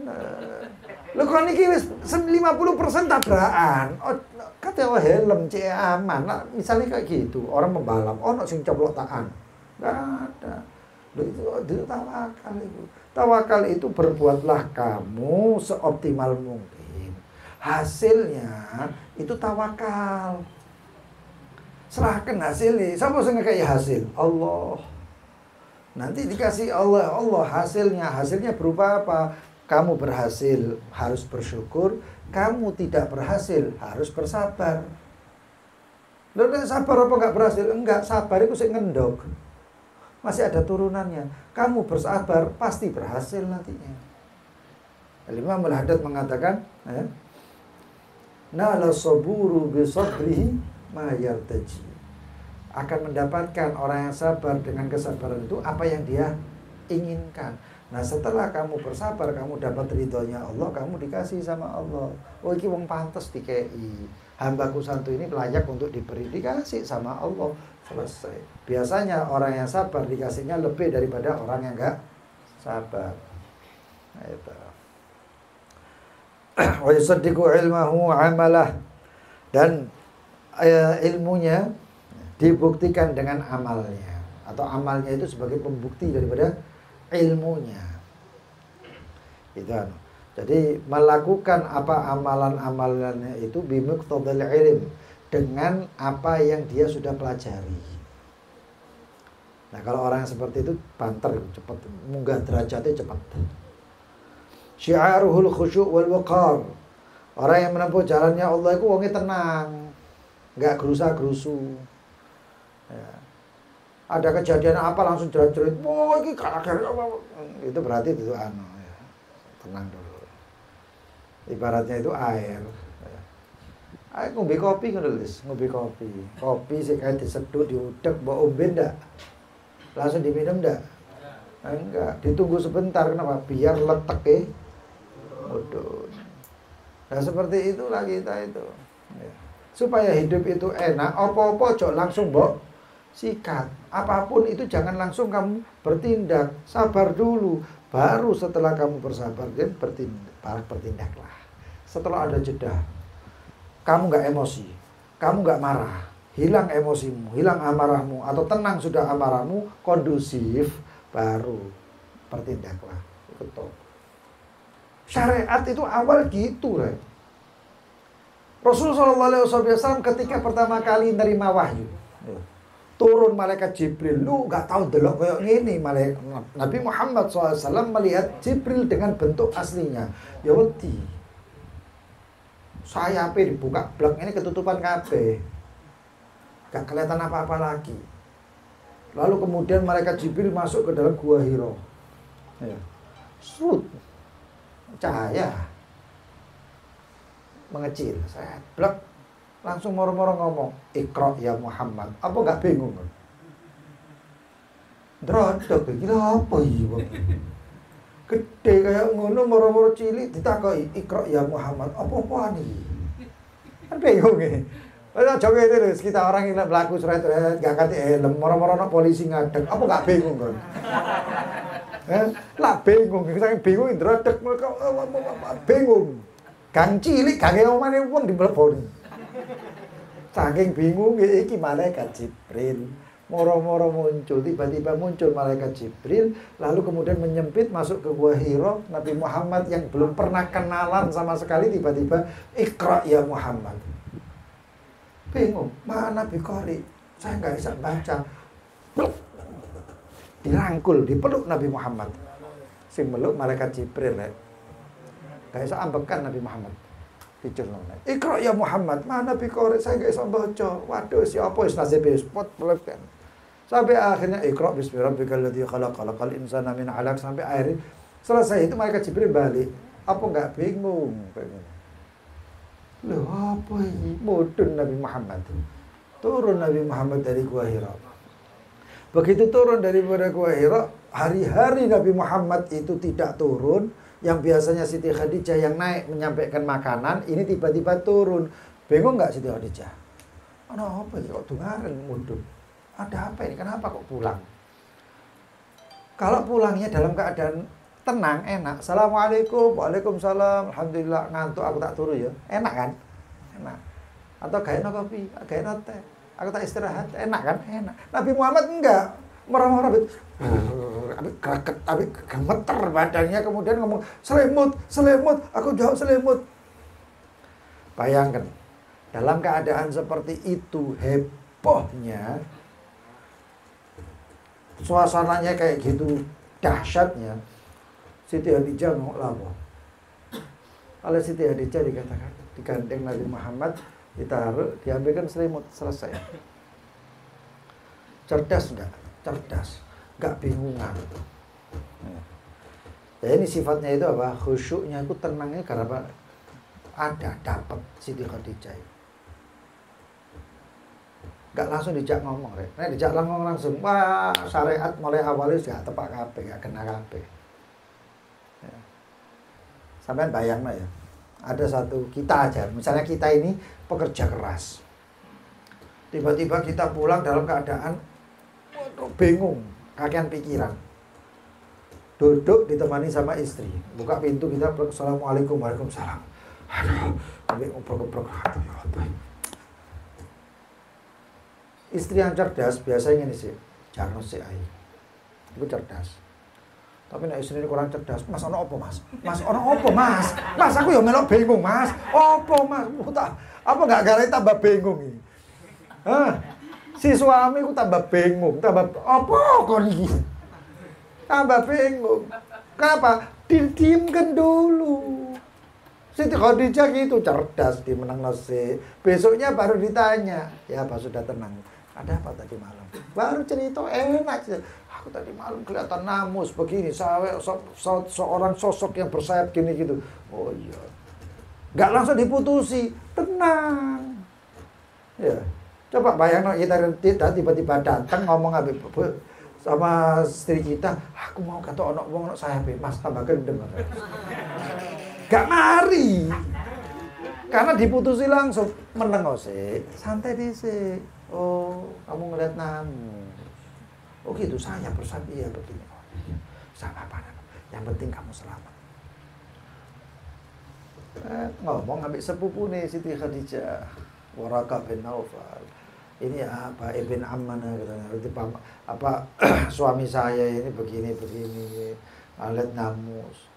Lho kon iki wis 50% tabrakan. Oh, kate helm cek aman. Nah, misalnya kayak gitu, orang membalap, ono sing coplok tangan. Enggak ada. Lho itu tawakal itu. Tawakal itu berbuatlah kamu seoptimal mungkin. Hasilnya itu tawakal. Serahkan hasilnya. Siapa sing ngekei hasil? Allah. Nanti dikasih Allah hasilnya berupa apa? Kamu berhasil harus bersyukur, kamu tidak berhasil harus bersabar. Lalu sabar apa enggak berhasil? Enggak, sabar itu sing ngendok. masih ada turunannya. Kamu bersabar, pasti berhasil nantinya. Imam Al-Haddad mengatakan, nala saburu bi sabrihi ma yartaji. Akan mendapatkan orang yang sabar dengan kesabaran itu apa yang dia inginkan. Nah, setelah kamu bersabar, kamu dapat ridhonya Allah, kamu dikasih sama Allah. Oh, ini wong pantes dikei. Hambaku satu ini layak untuk diberi, dikasih sama Allah. Selesai. Biasanya orang yang sabar dikasihnya lebih daripada orang yang enggak sabar. Nah, itu. Wa yusaddiqu ilmahu amalah. Dan ilmunya dibuktikan dengan amalnya, atau amalnya itu sebagai pembukti daripada ilmunya. Itu. Jadi melakukan apa amalan-amalannya itu bimuqtadal ilm, dengan apa yang dia sudah pelajari. Nah, kalau orang yang seperti itu banter, cepat munggah derajatnya cepat. Syi'aruhul khusyu' wal waqar. Orang yang menempuh jalannya Allah itu wongnya tenang, enggak gerusa-gerusu. Ya. Ada kejadian apa langsung jerat-jerit, "Wah, ini kalah-kalah." Itu berarti itu ya. Tenang dulu. Ibaratnya itu air. Ayo ngombe kopi ngono lho, ngombe kopi. Kopi sik kae disedhut, diudek, mbok ombe ndak? Langsung diminum ndak? Enggak, ditunggu sebentar. Kenapa? Biar leteke mudun. Nah, seperti itulah kita itu. Ya. Supaya hidup itu enak, apa-apa ojo langsung mbok sikat. Apapun itu jangan langsung kamu bertindak. Sabar dulu. Baru setelah kamu bersabar, dan bertindaklah. Setelah ada jeda, kamu nggak emosi, kamu nggak marah, hilang emosimu, hilang amarahmu, atau tenang sudah amarahmu, kondusif, baru bertindaklah. Betul. Syariat itu awal gitu, right? Rasulullah SAW ketika pertama kali nerima wahyu, turun malaikat Jibril, lu nggak tahu delok kayak gini. Nabi Muhammad SAW melihat Jibril dengan bentuk aslinya. Ya wedi, sayapnya dibuka blek, ini ketutupan kabeh, gak kelihatan apa-apa lagi. Lalu kemudian malaikat Jibril masuk ke dalam gua Hira. Ya. Serut, cahaya mengecil, saya blek, langsung moro-moro ngomong, "Iqra ya Muhammad." Apa gak bingung? Drodok, gila apa iki? Gede kayak ngono, moro-moro cilik ditakoki, "Iqra ya Muhammad." Apa-apaan iki? Kan bingung iki. Lah joge itu lho, kita orang yang mlaku surat gak kate helm, moro-moro ana polisi ngadeg. Apa gak bingung kon? Lah bingung, saking bingung drodok mereka bingung. Gang cilik gak omane wong dimleboni. Saking bingung iki malaikat Jibril. Moro-moro muncul, tiba-tiba muncul malaikat Jibril, lalu kemudian menyempit masuk ke gua Hira. Nabi Muhammad yang belum pernah kenalan sama sekali tiba-tiba, "Iqra ya Muhammad." Bingung, mana Nabi Qari? Saya nggak bisa baca. Dirangkul, dipeluk Nabi Muhammad. Sing meluk malaikat Jibril, ya. Gak bisa ambekan Nabi Muhammad. Diculno. "Iqra ya Muhammad." Mana Nabi Qari? Saya nggak bisa baca. Waduh, siapa wis nasibe spot pelek. Sampai akhirnya Iqra bismi rabbikal ladzi khalaq, khalaqal insana min 'alaq, sampai akhirnya selesai itu malaikat Jibril balik. Apa enggak bingung? Loh, apa ini? Mudun Nabi Muhammad. Turun Nabi Muhammad dari Gua Hira. Begitu turun daripada Gua Hira, hari-hari Nabi Muhammad itu tidak turun. Yang biasanya Siti Khadijah yang naik menyampaikan makanan, ini tiba-tiba turun. Bingung enggak Siti Khadijah? Ana apa iki kok dungaren mudun? Ada apa ini? Kenapa kok pulang? Kalau pulangnya dalam keadaan tenang, enak. "Assalamualaikum." "Waalaikumsalam." "Alhamdulillah, ngantuk aku tak turu ya." Enak kan? Enak. Atau gaeno kopi, gaeno teh, aku tak istirahat. Enak kan? Enak. Nabi Muhammad enggak. Merah-merah tapi gemeter badannya, kemudian ngomong, "Selimut, selimut." Aku jawab, "Selimut." Bayangkan, dalam keadaan seperti itu, hebohnya, suasananya kayak gitu, dahsyatnya, Siti Khadijah ngomong, oleh Siti Khadijah dikatakan, digandeng Nabi Muhammad, ditaruh, diambilkan selimut, selesai. Cerdas enggak? Cerdas. nggak bingungan. Ya ini sifatnya itu apa? Khusyuknya itu tenangnya karena apa? Ada dapat Siti Khadijah. Nggak langsung dijak ngomong, Rek. Nek dijak ngomong langsung, wah syariat mulai awalnya sudah tepak kabeh, nggak kena kabeh. Ya. Sampai bayang ya. Ada satu kita aja, misalnya kita ini pekerja keras. Tiba-tiba kita pulang dalam keadaan waduh, bingung, kakean pikiran. Duduk ditemani sama istri, buka pintu kita, assalamualaikum, waalaikumsalam. Aduh, ambil ngobrol-ngobrol, aduh ya apa. Istri yang cerdas biasanya ini sih, jarno sih ai. Itu cerdas. Tapi nek istri ini kurang cerdas, Mas ono apa, Mas? Mas ono apa, Mas? Mas aku ya melok bingung, Mas. Apa, Mas? Apa enggak gara tambah bingung iki? Hah? Si suami ku tambah bingung, tambah apa kok iki? Tambah bingung. Kenapa? Didiamkan dulu. Siti Khadijah gitu cerdas, dimenang nasi. Besoknya baru ditanya, ya Pak sudah tenang. Ada apa tadi malam? Baru cerita enak. Aku tadi malam kelihatan namus begini, seorang sosok yang bersayap gini gitu. Oh iya. Gak langsung diputusi, tenang. Ya, coba bayangin kita tiba-tiba datang ngomong habis sama istri kita, aku mau kata ono saya Mas tambah gendeng. Gak mari. Karena diputusi langsung meneng sih. Santai dhisik. Oh, kamu ngeliat namu. Oh gitu, saya bersama iya begini. Oh, iya. Sama apa? Yang penting kamu selamat. Ngomong ambil sepupu nih Siti Khadijah, Waraqah bin Naufal. Ini apa Ibn Ammanah katanya. Apa suami saya ini begini alat namus.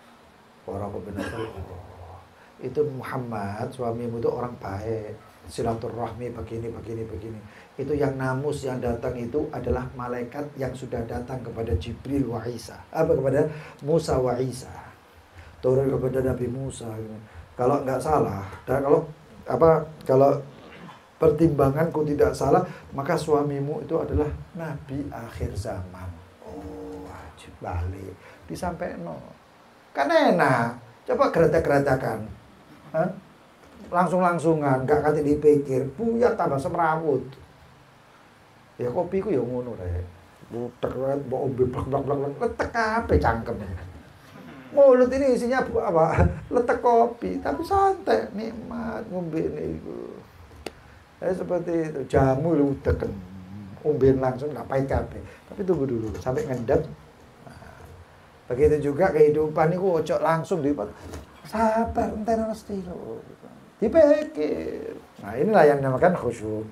Waraqah bin Naufal. Oh, itu Muhammad suamimu itu orang baik. Silaturahmi begini. Itu yang namus yang datang itu adalah malaikat yang sudah datang kepada Jibril wa Isa. Apa kepada Musa wa Isa. Turun kepada Nabi Musa. Kalau enggak salah, dan kalau pertimbanganku tidak salah, maka suamimu itu adalah nabi akhir zaman. Oh, wajib balik. Disampaikan. Kan enak. Coba geretakan. Langsung-langsungan, gak kate dipikir, buyar tambah semrawut. Ya kopiku ya ngono rek. Muter mbok ombe blak-blak letek kabeh cangkeme. Mulut ini isinya apa? Letek kopi, tapi santai, nikmat ngombe niku. Seperti itu, jamu lu teken. Ombe langsung gak pahit kabeh. Tapi tunggu dulu sampai ngendap. Nah, begitu juga kehidupan niku ojo langsung sabar enten mesti lho. Dipikir. Nah, inilah yang dinamakan khusyuk.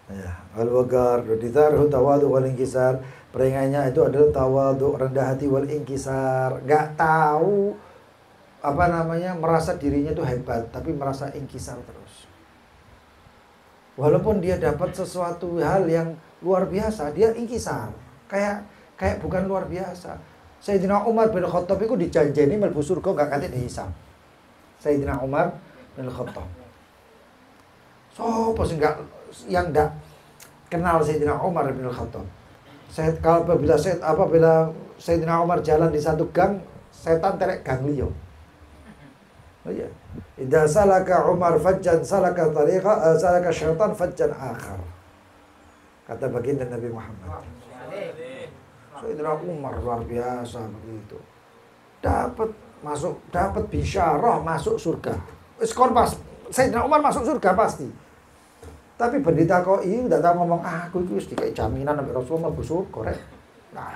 Ya, al-wagar, ditaruh tawadu wal inkisar. Peringannya itu adalah tawadu, rendah hati wal inkisar. Enggak tahu merasa dirinya itu hebat, tapi merasa inkisar terus. Walaupun dia dapat sesuatu hal yang luar biasa, dia inkisar. Kayak bukan luar biasa. Sayyidina Umar bin Khattab itu dijanjeni mlebu surga enggak kate dihisab. Sayyidina Umar bin Khattab. So, pas yang enggak kenal Sayyidina Umar bin Khattab. Apabila Sayyidina Umar jalan di satu gang, setan terek gang liya. Oh iya. Idza salaka Umar fajjan salaka tariqa salaka syaitan fajjan akhar. Kata baginda Nabi Muhammad. Sayyidina Umar luar biasa begitu. Dapat bisyarah masuk surga. Skor pas Sayyidina Umar masuk surga pasti. Tapi pendeta koi udah tahu ngomong aku itu wis dikai jaminan sampai Rasulullah mlebu surga rek. Nah.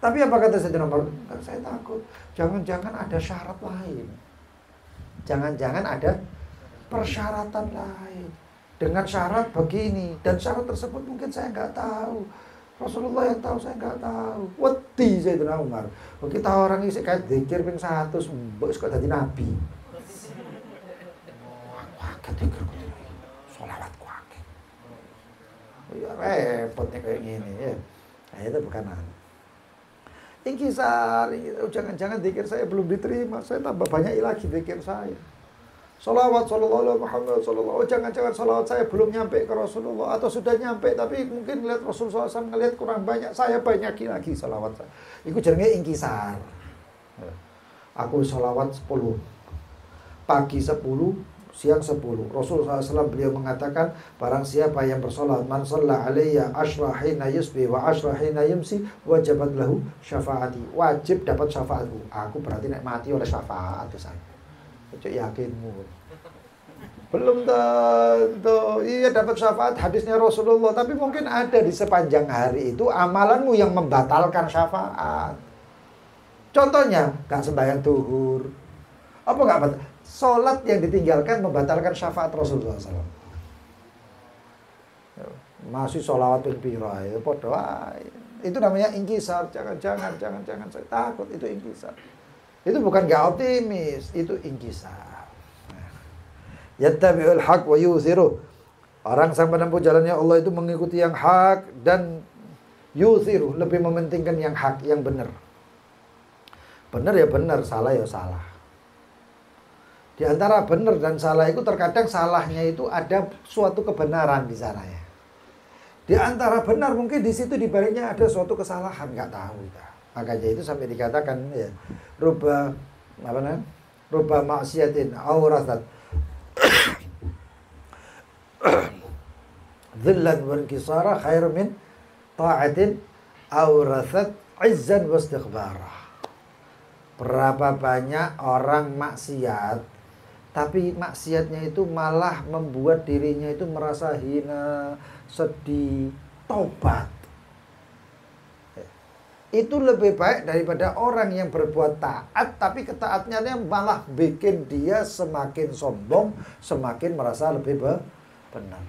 Tapi apa kata Sayyidina Umar? Saya takut. Jangan-jangan ada syarat lain. Jangan-jangan ada persyaratan lain. Dengan syarat begini dan syarat tersebut mungkin saya enggak tahu. Rasulullah yang tahu, saya enggak tahu. Wedi Sayyidina Umar. Kita orang isi kayak zikir ping 100 mbok kok dadi nabi. Wah, ketikir sholawatku akeh. Ya repotnya kayak gini ya. Nah, itu bukan inkisar, jangan-jangan zikir saya belum diterima, saya tambah banyak lagi zikir saya. Salawat sallallahu alaihi Muhammad sallallahu. Oh, jangan-jangan salawat saya belum nyampe ke Rasulullah atau sudah nyampe tapi mungkin lihat Rasulullah SAW ngelihat kurang banyak, saya banyakin lagi salawat saya. Iku jenenge ingkisar. Aku salawat 10. Pagi 10, siang 10. Rasulullah SAW beliau mengatakan barang siapa yang bersolat man shalla alayya asyra hina yusbi wa asyra hina yumsi wajabat lahu syafaati. Wajib dapat syafaatku. Aku berarti nek mati oleh syafaat saya. Ojo yakinmu. Belum tentu. Iya dapat syafaat hadisnya Rasulullah, tapi mungkin ada di sepanjang hari itu amalanmu yang membatalkan syafaat. Contohnya, gak sembahyang duhur. Apa gak batal? Salat yang ditinggalkan membatalkan syafaat Rasulullah SAW. Masih sholawat pira itu podo. Itu namanya ingkisar. Jangan saya takut itu ingkisar. Itu bukan gak optimis, itu ingkisar. Yattabi'ul haq wa yuthiru. Orang sang menempuh jalannya Allah itu mengikuti yang hak dan yuthiru, lebih mementingkan yang hak, yang benar. Benar ya benar, salah ya salah. Di antara benar dan salah itu terkadang salahnya itu ada suatu kebenaran di sana ya. Di antara benar mungkin di situ di baliknya ada suatu kesalahan, nggak tahu kita. Makanya itu sampai dikatakan ya, ruba maksiatin awrasat dhillan wa inkisara khair min ta'atin awrasat izzan wa istighbara. Berapa banyak orang maksiat tapi maksiatnya itu malah membuat dirinya itu merasa hina, sedih, tobat. Itu lebih baik daripada orang yang berbuat taat tapi ketaatannya malah bikin dia semakin sombong, semakin merasa lebih benar.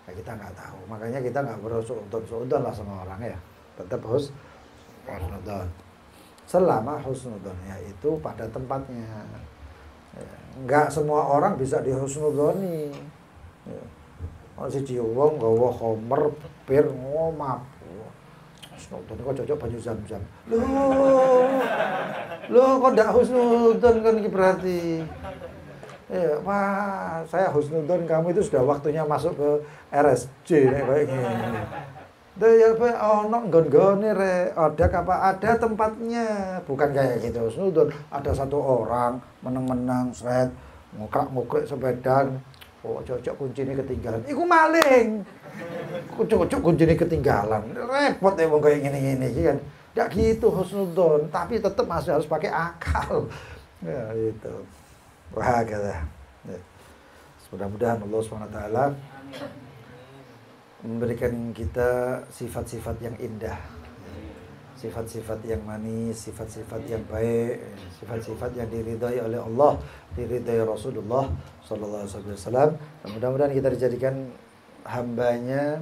Ya, kita nggak tahu, makanya kita nggak berhusnudon lah sama orang ya, tetap husnudon. Selama husnudon ya itu pada tempatnya. Ya, nggak semua orang bisa dihusnudoni. Ya. Masih ciwong, gawa homer, pir, ngomap. Husnudon kok cocok banyu zam-zam. Loh kok ndak husnudon kan ini berarti. Ya, wah, saya husnudon kamu itu sudah waktunya masuk ke RSJ nek kayak gini. Ya ono nggon-nggone rek, ada tempatnya, bukan kayak gitu. Husnudon ada satu orang meneng-meneng sret, ngukrak-ngukrik sepeda, oh cocok kuncinya ketinggalan. Iku maling. Cocok kuncinya ketinggalan. Repot ya wong kayak gini-gini kan. Enggak gitu husnudon, tapi tetap masih harus pakai akal. Ya itu. Wah, kata. Ya. Mudah-mudahan Allah SWT memberikan kita sifat-sifat yang indah, sifat-sifat yang manis, sifat-sifat yang baik, sifat-sifat yang diridhai oleh Allah, diridhai Rasulullah sallallahu alaihi wasallam. Mudah-mudahan kita dijadikan hambanya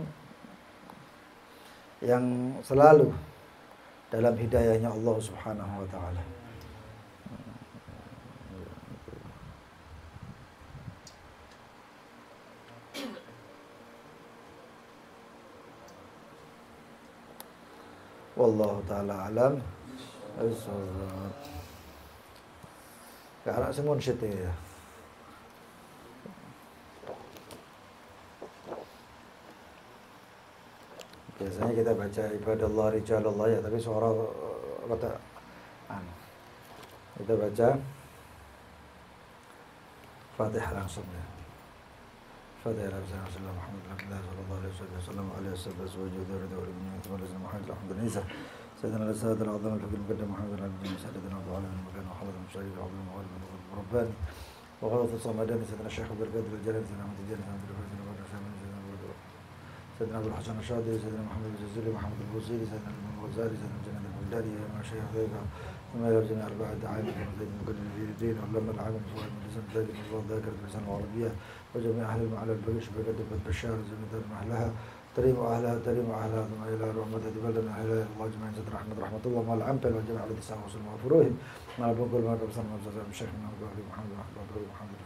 yang selalu dalam hidayahnya Allah Subhanahu wa taala. Wallahu ta'ala alam. Karena semua syaitan ya. Biasanya kita baca ibadallah rijalallah ya, tapi suara kata kita baca Fatihah langsung ya. Fatihah Rasulullah Muhammad sallallahu alaihi wasallam alaihi wasallam Muhammad alhamdulillah sayyidina rasulullah al-azam al-fakir muqaddam Muhammad al-abdi sayyidina Abu Alam al-makan wa khalid al-mushayir wa abdul mawalid rabbani wa khalat as-samadani sayyidina Syekh Abdul Qadir al-Jalani sayyidina Ahmad al-Jalani sayyidina Abu al-Hasan al-Shadili sayyidina Muhammad al-Jazili Muhammad al-Buziri sayyidina al-Ghazali sayyidina Janad al-Baghdadi wa Syekh Ghayba ثم إلى الجميع أربعة دعائم وزيد المقدم في الدين وعلم العالم سواء من لسان ذلك الله ذاكر بلسان العربية وجميع أهل المعلى البريش بقدم بشار زمن دار أهلها تريم أهلها ثم إلى رحمة بلدنا أهلها الله جميعا زاد رحمة الله مع الأنبل والجميع الذي ساهم وسلم وفروهم مع بقول ما رب صلى الله عليه وسلم الشيخ من أبو محمد محمد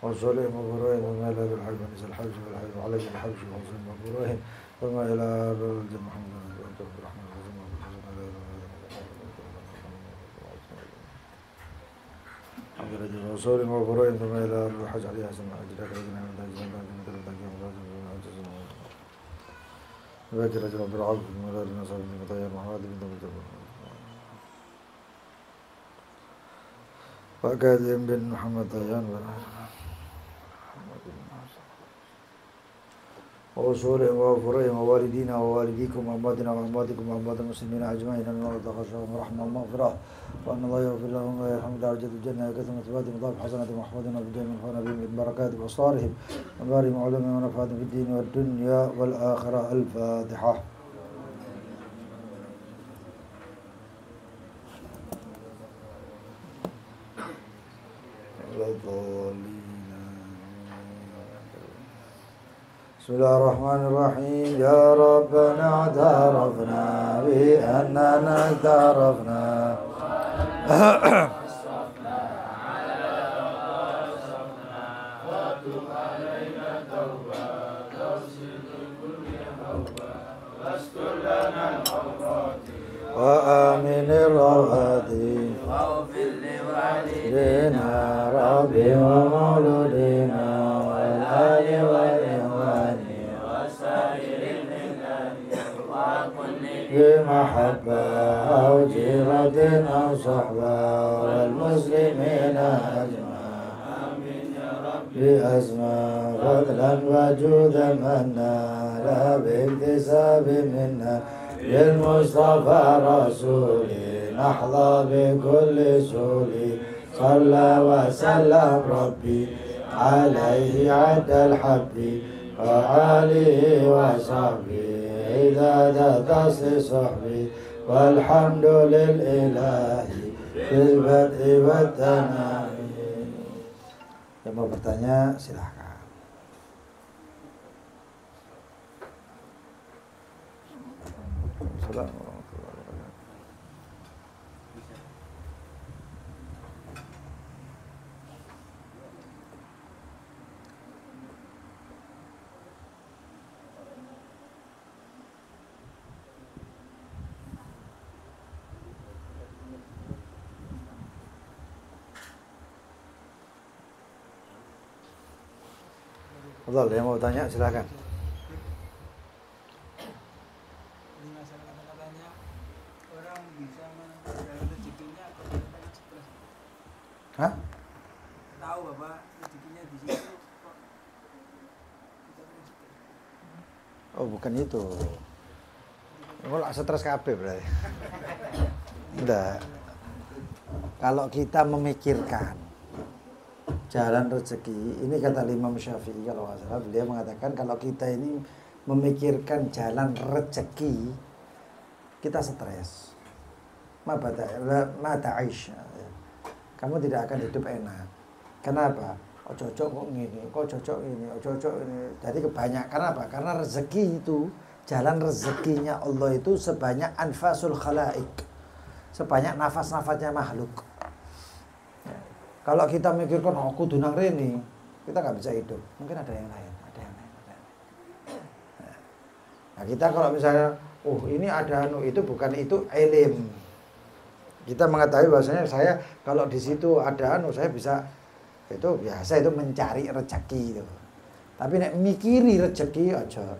والظلم وبروهم وما إلى بالحج ونسى الحج والحج وعليه الحج والظلم وبروهم وما إلى محمد Rasul wa barakatuh ثم إلى الحج عليه السلام أجدك رجنا من تجزم تجزم تجزم ذاكر رجل عبد العظيم من مدار النصر بن مطير محمد بن دمجر وكاذب بن محمد طيان وأصولهم وفروعهم ووالدينا ووالديكم وأمواتنا وأمواتكم وأموات المسلمين أجمعين أن الله تخشاهم ورحمة ومغفرة وأن الله يغفر لهم ويرحم درجة الجنة وكثر مثوات مضاف حسنة محفوظنا بالجنة من بهم من بركات بأصارهم وبارهم علومهم ونفعاتهم في الدين والدنيا والآخرة. الفاتحة. بسم الله الرحمن الرحيم. يا ربنا اعترفنا بأننا اعترفنا وآمن الروعات واغفر لوالدينا ربي ومولودنا والآل والإخوان وسائر البلاد وكل بمحبة أو جيرة أو صحبة والمسلمين أجمعين بأسماء فضلا وجودا منا لا باكتساب منا للمصطفى رسولي نحظى بكل سولي صلى وسلم ربي عليه عد الحب وآله وصحبه إذا تصل صحبي والحمد للإله بالبدء والتنام. Yang mau bertanya silahkan. Assalamualaikum warahmatullahi wabarakatuh. Allah, yang mau tanya silakan. Hah? Tahu Bapak, rezekinya di situ kok. Oh, bukan itu. Kalau stres kabeh berarti. Enggak. Kalau kita memikirkan jalan rezeki, ini kata Imam Syafi'i kalau nggak salah, beliau mengatakan kalau kita ini memikirkan jalan rezeki, kita stres. Mata Aisyah. Kamu tidak akan hidup enak. Kenapa? Oh cocok kok gini, kok cocok ini, oh cocok ini. Jadi kebanyakan apa? Karena rezeki itu, jalan rezekinya Allah itu sebanyak anfasul khalaik, sebanyak nafas-nafasnya makhluk. Ya. Kalau kita mikirkan aku dunang reni, kita nggak bisa hidup. Mungkin ada yang lain, ada yang lain. Nah kita kalau misalnya, oh ini ada itu bukan itu ilim. Kita mengetahui bahwasanya saya kalau di situ ada saya bisa itu biasa itu mencari rezeki itu. Tapi nek mikiri rezeki aja.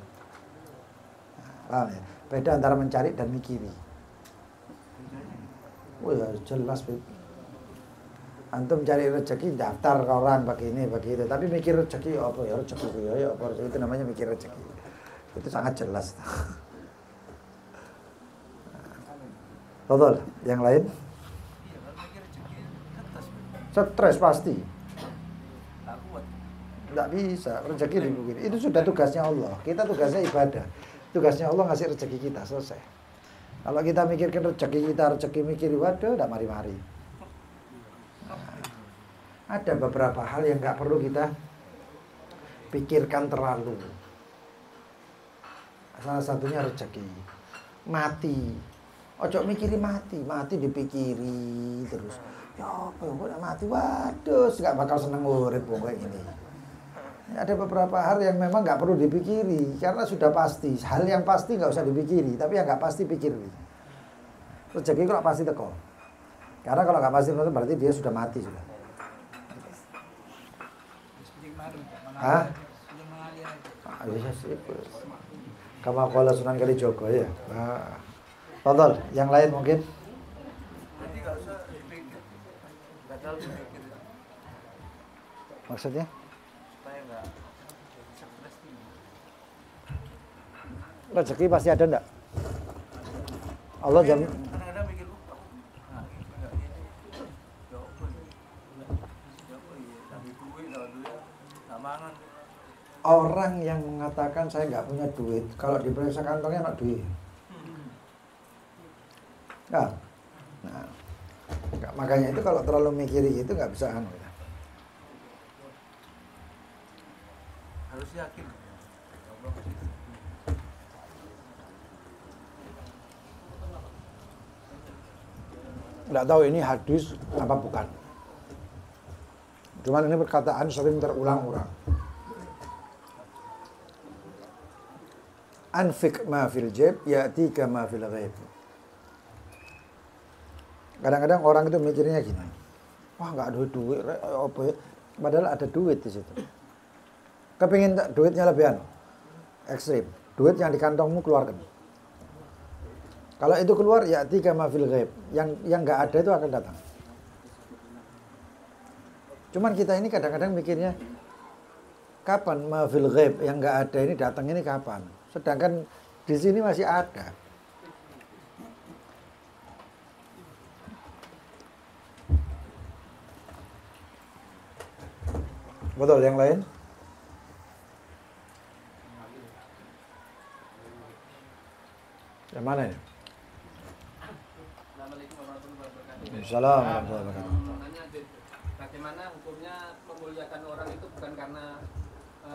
Paham ya? Beda antara mencari dan mikiri. Oh ya jelas antum cari rezeki daftar ke orang begini begitu, tapi mikir rezeki apa ya rezeki ya apa itu namanya mikir rezeki. Itu sangat jelas. Betul, yang lain? Stres pasti. Tidak bisa, rezeki dibukit. Itu sudah tugasnya Allah. Kita tugasnya ibadah. Tugasnya Allah ngasih rezeki kita, selesai. Kalau kita mikirkan rezeki kita, rezeki mikir, waduh, tidak mari-mari. Nah, ada beberapa hal yang nggak perlu kita pikirkan terlalu. Salah satunya rezeki. Mati. Ojo mikiri mati dipikiri terus. Ya apa udah mati, waduh, nggak bakal seneng urip kayak gini. Ada beberapa hal yang memang nggak perlu dipikiri karena sudah pasti. Hal yang pasti nggak usah dipikiri, tapi yang nggak pasti pikir. Rezeki kalau pasti teko. Karena kalau nggak pasti berarti dia sudah mati sudah. Hah? Sudah mengalir aja. Iya sih. Kama qala Sunan Kalijogo ya. Nah. Tonton, yang lain mungkin. Jadi nggak usah dipikir, nggak terlalu dipikir Maksudnya? supaya nggak stres tinggi. Rezeki pasti ada enggak? Allah jam Kadang-kadang mikir nah ini nggak ini, ya apa ya, tapi duit lah duit, nggak mangan. orang yang mengatakan saya nggak punya duit, kalau diperiksa kantongnya nggak duit. Nah, makanya itu kalau terlalu mikiri gitu nggak bisa anu. Harus yakin. Nggak tahu ini hadis apa bukan. Cuman ini perkataan sering terulang-ulang. Anfik ma fil jeb ya'tika ma fil ghaib. Kadang-kadang orang itu mikirnya gini. Wah, nggak ada duit, apa ya? Padahal ada duit di situ. Kepingin duitnya lebih ekstrim. Duit yang di kantongmu keluarkan. Kalau itu keluar ya tiga mafil ghaib. Yang nggak ada itu akan datang. Cuman kita ini kadang-kadang mikirnya kapan mafil ghaib yang nggak ada ini datang ini kapan? Sedangkan di sini masih ada. Betul, yang lain? Yang mana ini? Assalamualaikum warahmatullahi wabarakatuh. Assalamualaikum warahmatullahi wabarakatuh. Nanya, bagaimana hukumnya memuliakan orang itu bukan karena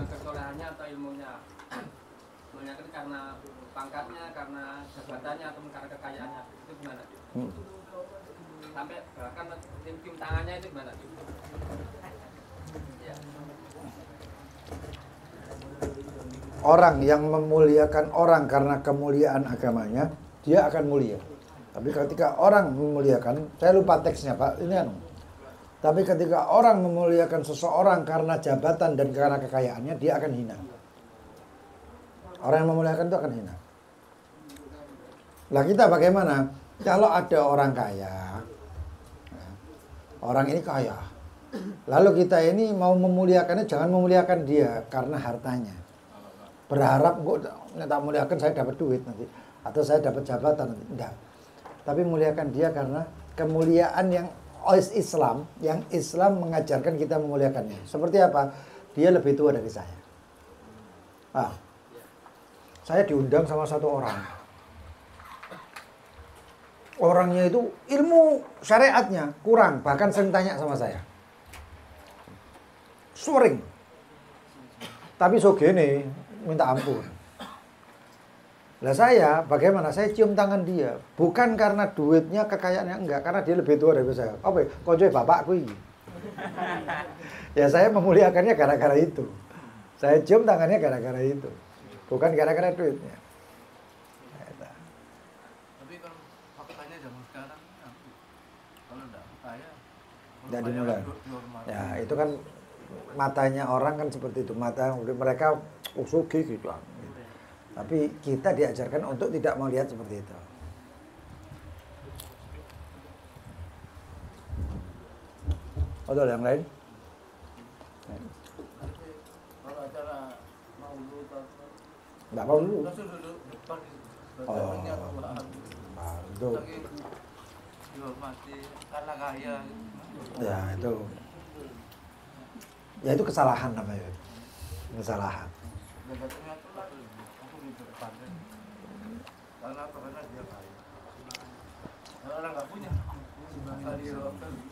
kesolehannya atau ilmunya, memuliakan karena pangkatnya, karena jabatannya atau karena kekayaannya, itu gimana? Sampai bahkan cium tangannya itu gimana? Ya. Orang yang memuliakan orang karena kemuliaan agamanya, dia akan mulia. Tapi ketika orang memuliakan, saya lupa teksnya Pak, ini anu. Tapi ketika orang memuliakan seseorang karena jabatan dan karena kekayaannya, dia akan hina. Orang yang memuliakan itu akan hina. Lah kita bagaimana? Kalau ada orang kaya, orang ini kaya, lalu kita ini mau memuliakannya, jangan memuliakan dia karena hartanya. Berharap kok tak muliakan saya dapat duit nanti, atau saya dapat jabatan nanti. Enggak. Tapi muliakan dia karena kemuliaan yang Islam, yang Islam mengajarkan kita memuliakannya. Seperti apa? Dia lebih tua dari saya. Saya diundang sama satu orang. Orangnya itu ilmu syariatnya kurang, bahkan sering tanya sama saya. Sering. Tapi sogene minta ampun. Lah saya, bagaimana? Saya cium tangan dia, bukan karena duitnya, kekayaannya, enggak, karena dia lebih tua dari saya. Apa? Koncoe bapakku ini. Ya saya memuliakannya gara-gara itu. Saya cium tangannya gara-gara itu, bukan gara-gara duitnya. Tapi kalau faktanya zaman sekarang, kalau enggak kaya, Enggak dimulai. Ya itu kan matanya orang kan seperti itu, mata mereka usugi gitu. Tapi kita diajarkan untuk tidak melihat seperti itu. Ada yang lain? kalau acara maulud Enggak mau dulu. langsung duduk depan Oh. Itu. Dihormati karena kaya. Ya itu. Ya itu kesalahan namanya. Kesalahan. Jabatannya tuh aku di depan. Karena apa? Karena dia kaya. Kalau orang nggak punya, asal dihormati.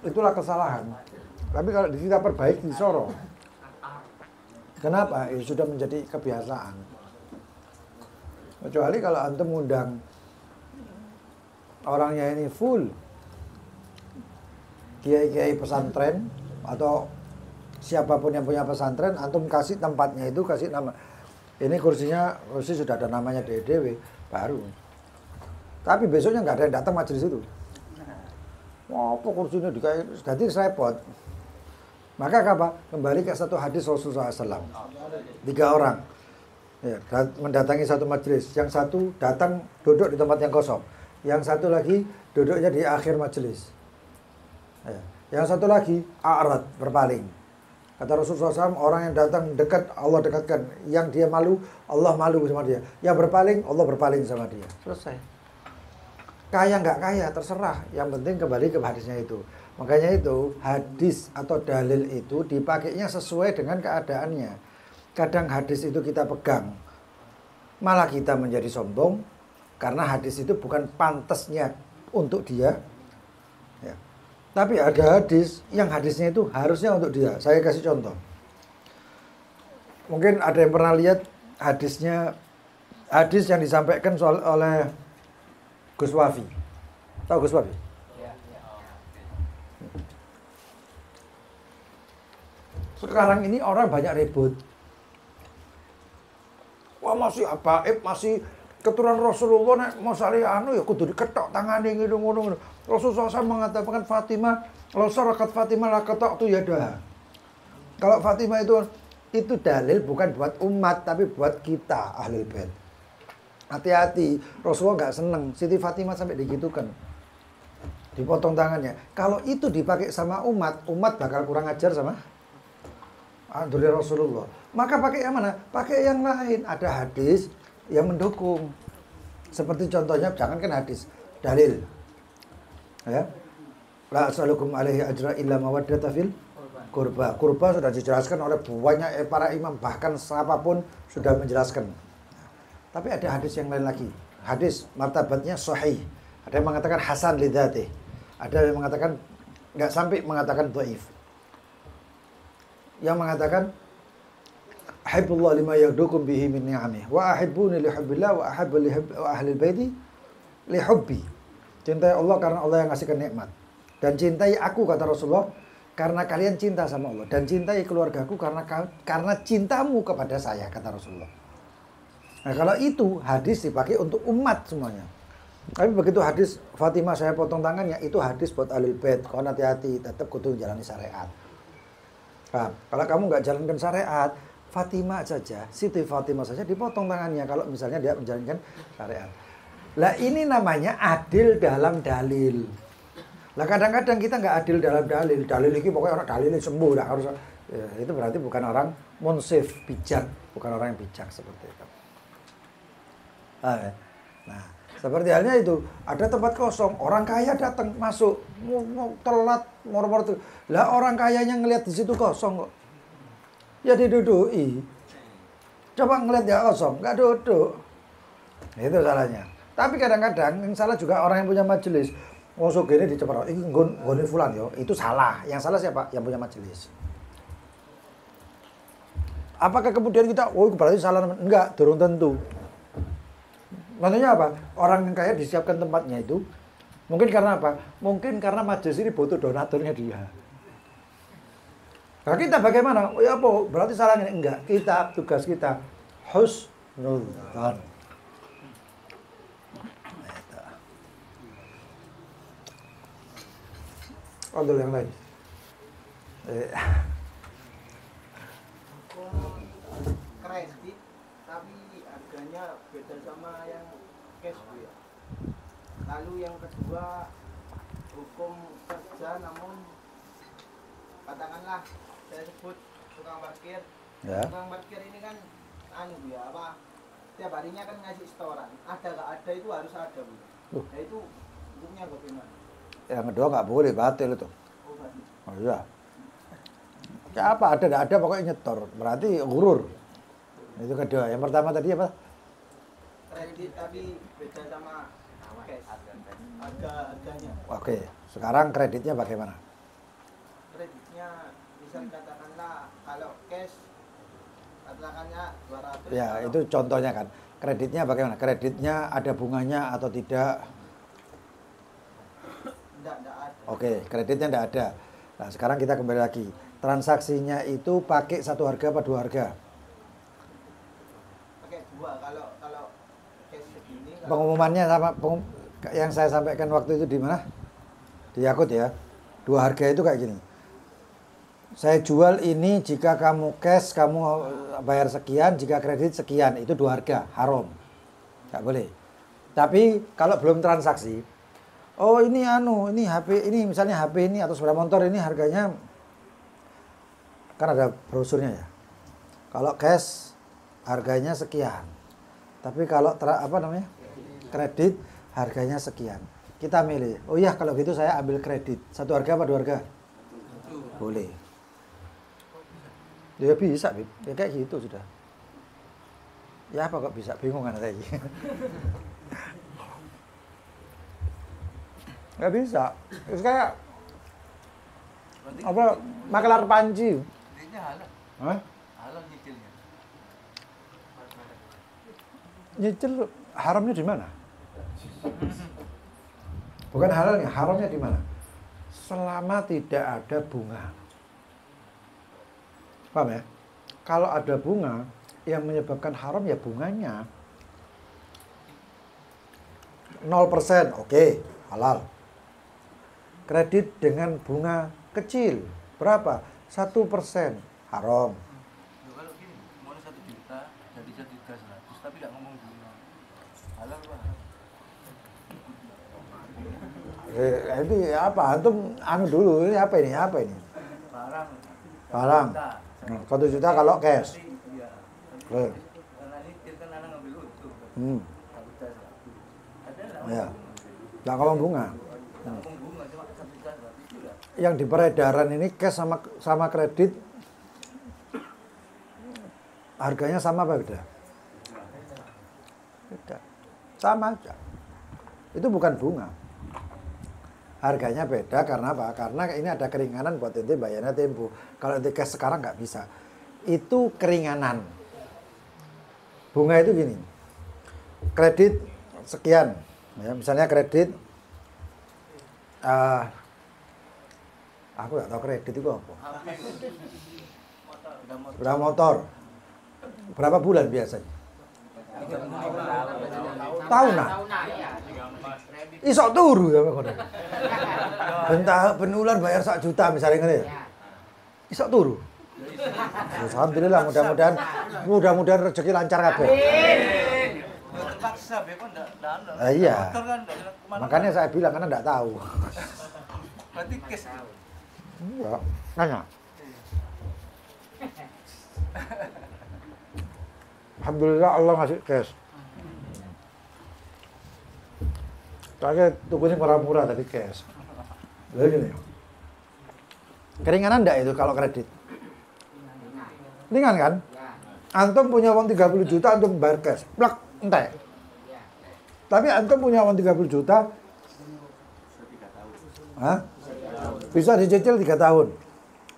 Itulah kesalahan. Tapi kalau kita perbaiki Soro. Kenapa? Ya sudah menjadi kebiasaan. Kecuali kalau antum undang orangnya ini full kiai-kiai pesantren atau siapapun yang punya pesantren, antum kasih tempatnya itu, kasih nama. Ini kursi sudah ada namanya DDW baru. Tapi besoknya nggak ada yang datang majelis itu. Wah, apa kursinya dikayak, jadi repot. Maka apa? Kembali ke satu hadis Rasulullah SAW. 3 orang ya, mendatangi satu majelis. Yang satu datang duduk di tempat yang kosong. Yang satu lagi duduknya di akhir majelis. Ya. Yang satu lagi a'rad, berpaling. Kata Rasulullah SAW, orang yang datang dekat, Allah dekatkan. Yang dia malu, Allah malu sama dia. Yang berpaling, Allah berpaling sama dia. Selesai. Kaya nggak kaya, terserah. Yang penting kembali ke hadisnya itu. Makanya itu, hadis atau dalil itu dipakainya sesuai dengan keadaannya. Kadang hadis itu kita pegang, malah kita menjadi sombong, karena hadis itu bukan pantasnya untuk dia. Ya. Tapi ada hadis, yang hadisnya itu harusnya untuk dia. Saya kasih contoh. Mungkin ada yang pernah lihat hadisnya, hadis yang disampaikan oleh Gus Wafi. Tahu Gus Wafi? Sekarang ini orang banyak ribut. Wah masih habaib, masih keturunan Rasulullah nek mau salih anu ya kudu diketok tangane ngono. Rasulullah SAW mengatakan Fatimah, kalau sarakat Fatimah la qata'tu yadaha. Kalau Fatimah itu dalil bukan buat umat tapi buat kita ahlul bait. Hati-hati, Rasulullah nggak seneng Siti Fatimah sampai digitukan. Dipotong tangannya. Kalau itu dipakai sama umat bakal kurang ajar sama dari Rasulullah. Maka pakai yang mana? Pakai yang lain. Ada hadis yang mendukung. Seperti contohnya, jangankan hadis, dalil. Ya. La as'alukum alaihi ajra illa mawaddata fil qurba. Qurba sudah dijelaskan oleh banyak para imam, bahkan siapapun sudah menjelaskan. Tapi ada hadis yang lain lagi. Hadis martabatnya sahih. Ada yang mengatakan hasan lidzatih. Ada yang mengatakan enggak sampai mengatakan dhaif. Yang mengatakan ahibbullah lima yaghdukum bihi min ni'amih wa ahibbuni li hubbillah wa ahabbu li ahli baiti li hubbi. Cintai Allah karena Allah yang ngasihkan nikmat. Dan cintai aku, kata Rasulullah, karena kalian cinta sama Allah. Dan cintai keluargaku karena cintamu kepada saya, kata Rasulullah. Nah kalau itu hadis dipakai untuk umat semuanya. Tapi begitu hadis Fatimah saya potong tangannya, itu hadis buat ahlul bait. Kau hati-hati, tetap kudu jalani syariat. Nah, kalau kamu nggak jalankan syariat, Fatimah saja, Siti Fatimah saja dipotong tangannya kalau misalnya dia menjalankan syariat. Lah ini namanya adil dalam dalil. Lah kadang-kadang kita nggak adil dalam dalil. Dalil ini pokoknya orang dalil ini sembuh, nggak harus. Ya, itu berarti bukan orang munsif, bijak, bukan orang yang bijak seperti itu. Nah, seperti halnya itu, ada tempat kosong, orang kaya datang masuk, mau telat, mor-mor tuh. Lah orang kayanya ngelihat di situ kosong kok. Ya diduduki. Coba ngelihat ya kosong, nggak duduk. Itu salahnya. Tapi kadang-kadang yang salah juga orang yang punya majelis. Masuk gini dicepat, ini nggone fulan yo, itu salah. Yang salah siapa? Yang punya majelis. Apakah kemudian kita, oh berarti salah? Enggak, durung tentu. Maksudnya apa? Orang yang kaya disiapkan tempatnya itu. Mungkin karena apa? Mungkin karena majelis ini butuh donaturnya dia. Nah kita bagaimana? Oh ya apa? Berarti salahnya? Enggak. Kita, tugas kita husnudzan. Ada yang lain. Kredit tapi harganya beda sama yang cash, Bu ya. Lalu yang kedua, hukum kerja namun katakanlah saya sebut tukang parkir. Ya. Tukang parkir ini kan Bu ya, apa? Tiap harinya kan ngasih setoran. Ada nggak ada itu harus ada, Bu. Nah itu hukumnya bagaimana? Yang kedua nggak boleh, batil itu. Oh, oh iya. Ya apa, ada nggak ada pokoknya nyetor. Berarti gurur. Itu kedua. Yang pertama tadi apa? kredit tapi beda sama cash. Harganya. Oke, sekarang kreditnya bagaimana? Kreditnya bisa katakanlah kalau cash katakannya 200. Ya, itu contohnya kan. Kreditnya bagaimana? Kreditnya ada bunganya atau tidak? Enggak ada. Oke, kreditnya tidak ada. Nah, sekarang kita kembali lagi. Transaksinya itu pakai satu harga apa dua harga? Pakai dua. Kalau cash segini. Pengumumannya sama yang saya sampaikan waktu itu di mana? Di Yakut ya. Dua harga itu kayak gini. Saya jual ini, jika kamu cash kamu bayar sekian, jika kredit sekian, itu 2 harga, haram. Nggak boleh. Tapi kalau belum transaksi, oh ini ini HP ini, misalnya HP ini atau sepeda motor ini harganya, kan ada brosurnya ya. Kalau cash harganya sekian. Tapi kalau kredit harganya sekian. Kita milih. Oh iya, kalau gitu saya ambil kredit. 1 harga apa 2 harga? Boleh. Ya bisa, Bib. Ya kayak gitu sudah. Ya apa kok bisa? Bingung kan saya. Nggak bisa. Terus kayak apa? Makelar panci. Ini halal. Hah? Halal nyicilnya. Nyicil haramnya di mana? Bukan halalnya, haramnya di mana? Selama tidak ada bunga. Paham ya? Kalau ada bunga, yang menyebabkan haram ya bunganya. 0%, oke, halal. Kredit dengan bunga kecil, berapa? 1%, haram. Kalau gini, mau 1 juta, jadi 1.100.000, tapi nggak ngomong bunga. Halal apa? Itu apa? Antum dulu, ini apa ini? Apa ini? Barang. 1 juta kalau cash. Iya. Oke. Karena ini kan anak ngambil untung. Ya. Nggak ngomong bunga. Ngomong bunga cuma 1.100.000 itu ya. Yang di peredaran ini cash sama kredit harganya sama apa beda? Beda. Sama aja. Itu bukan bunga. Harganya beda karena apa? Karena ini ada keringanan buat ente bayarnya tempo. Kalau ente cash sekarang nggak bisa. Itu keringanan. Bunga itu gini. Kredit sekian. Ya, misalnya kredit aku nggak tahu kredit itu apa. Sepeda motor. Berapa bulan biasanya? Tahunan. Isok turu ya kono. Benulan bayar 1 juta misalnya ngene. Isok turu. Alhamdulillah, mudah-mudahan rezeki lancar kabeh. Terpaksa be kok ndak dalam. Iya. Motor kan ndak kemana. Makanya saya bilang karena enggak tahu. Berarti cash. Enggak. Nanya. Alhamdulillah Allah ngasih cash. Soalnya tukunya murah-murah tadi cash. Lalu gini. Keringanan enggak itu kalau kredit? Ringan kan? Antum punya uang 30 juta, antum bayar cash. Plak, entek. Tapi antum punya uang 30 juta, bisa dicicil 3 tahun.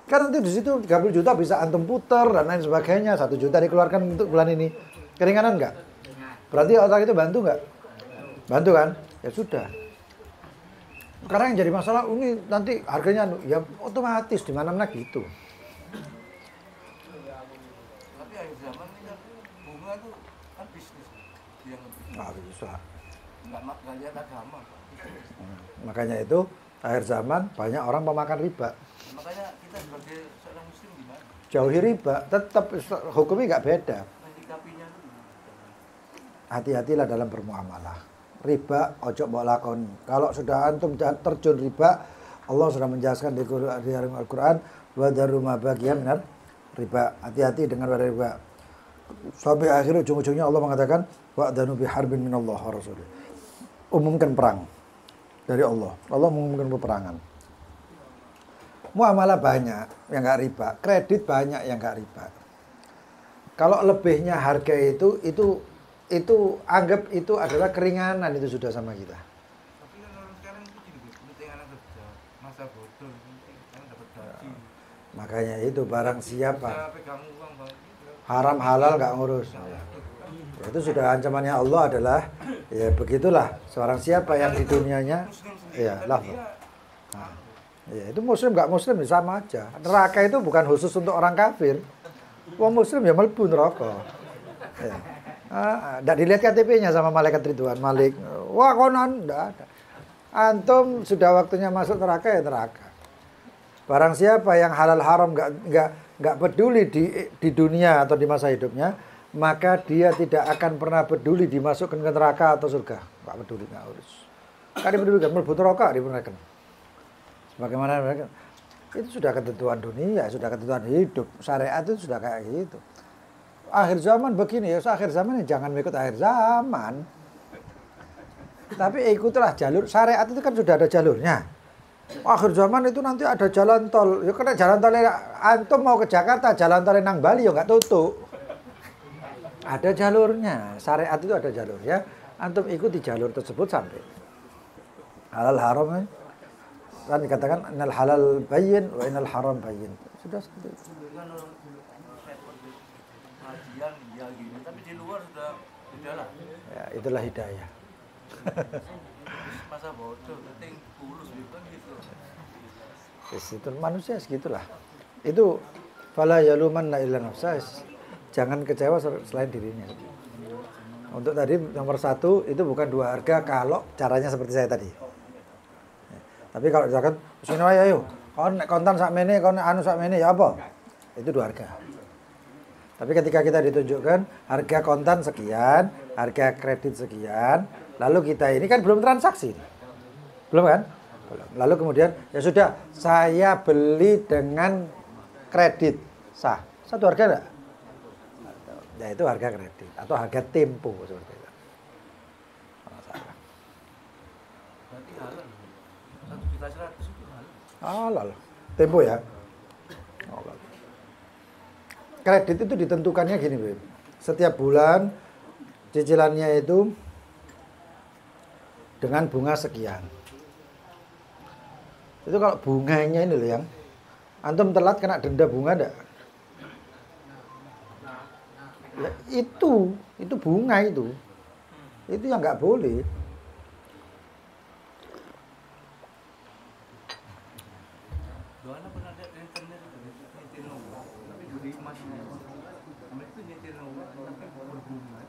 Kan nanti di situ 30 juta bisa antum puter dan lain sebagainya. 1 juta dikeluarkan untuk bulan ini. Keringanan enggak? Berarti otak itu bantu enggak? Bantu kan? Ya sudah. Karena yang jadi masalah ini nanti harganya ya otomatis di mana-mana gitu. Tapi akhir zaman ini kan bunga tuh kan bisnis. Yang Nggak bisa. nggak lihat agama. Makanya itu akhir zaman banyak orang pemakan riba. Makanya kita sebagai seorang muslim gimana? Jauhi riba, tetap hukumnya nggak beda. Menyikapinya dulu. Hati-hatilah dalam bermuamalah. Riba ojo mbok lakoni. Kalau sudah antum terjun riba, Allah sudah menjelaskan di Al-Qur'an, wa daru ma baqiya minar riba. Hati-hati dengan riba. Sampai akhir ujung-ujungnya Allah mengatakan wa danu biharbin minallah wa rasulih. Umumkan perang dari Allah. Allah mengumumkan peperangan. Muamalah banyak yang nggak riba, kredit banyak yang nggak riba. Kalau lebihnya harga itu anggap itu adalah keringanan, itu sudah sama kita. Tapi kan orang sekarang itu gini, penting anak kerja, masa bodoh, penting anak dapat gaji. Makanya itu barang siapa Bisa pegang uang bang. haram halal nggak ngurus. Itu sudah ancamannya Allah adalah ya begitulah, seorang siapa yang di dunianya ya lah. Nah, ya itu muslim nggak muslim sama aja. Neraka itu bukan khusus untuk orang kafir. Wong muslim ya mlebu neraka. Ya. Nggak dilihat KTP-nya sama malaikat Ridwan Malik. Wah konon, nggak ada. Antum sudah waktunya masuk neraka ya neraka. Barang siapa yang halal haram nggak peduli di dunia atau di masa hidupnya, maka dia tidak akan pernah peduli dimasukkan ke neraka atau surga. Nggak peduli, nggak urus. Kan dipedulikan, melebut rokok dipedulikan. Sebagaimana mereka, itu sudah ketentuan dunia, sudah ketentuan hidup. Syariat itu sudah kayak gitu. Akhir zaman begini ya, akhir zaman ya jangan mengikut akhir zaman. Tapi ikutlah jalur syariat itu kan sudah ada jalurnya. Akhir zaman itu nanti ada jalan tol. Ya karena jalan tol antum mau ke Jakarta, jalan tol nang Bali ya nggak tutup. Ada jalurnya. Syariat itu ada jalurnya. Antum ikuti jalur tersebut sampai halal haram kan dikatakan innal halal bayyin wa innal haram bayyin. Sudah seperti itu. Kan orang kajian ya gini, tapi di luar sudah lah. Ya, itulah hidayah. Masa bodoh, penting tulus kan gitu. Itu manusia segitulah. Itu fala yalumanna illa nafsah. Jangan kecewa selain dirinya. Untuk tadi nomor 1 itu bukan 2 harga kalau caranya seperti saya tadi. Tapi kalau misalkan sini wae ayo, kon kontan sakmene, kon anu sakmene ya apa? Itu 2 harga. Tapi ketika kita ditunjukkan harga kontan sekian, harga kredit sekian, lalu kita ini kan belum transaksi. Belum kan? Belum. Lalu kemudian ya sudah, saya beli dengan kredit. Sah. Satu harga enggak? Ya itu harga kredit atau harga tempo seperti itu. Berarti halal. 1.100.000 itu halal. Halal. Tempo ya. Halal. Kredit itu ditentukannya gini, Beb. Setiap bulan cicilannya itu dengan bunga sekian. Itu kalau bunganya ini loh yang antum telat kena denda bunga enggak? Ya, itu bunga itu yang nggak boleh. Doanya pernah lihat di internet itu nyetir rumah, tapi beli emasnya. Namanya itu nyetir rumah, tapi berbunga.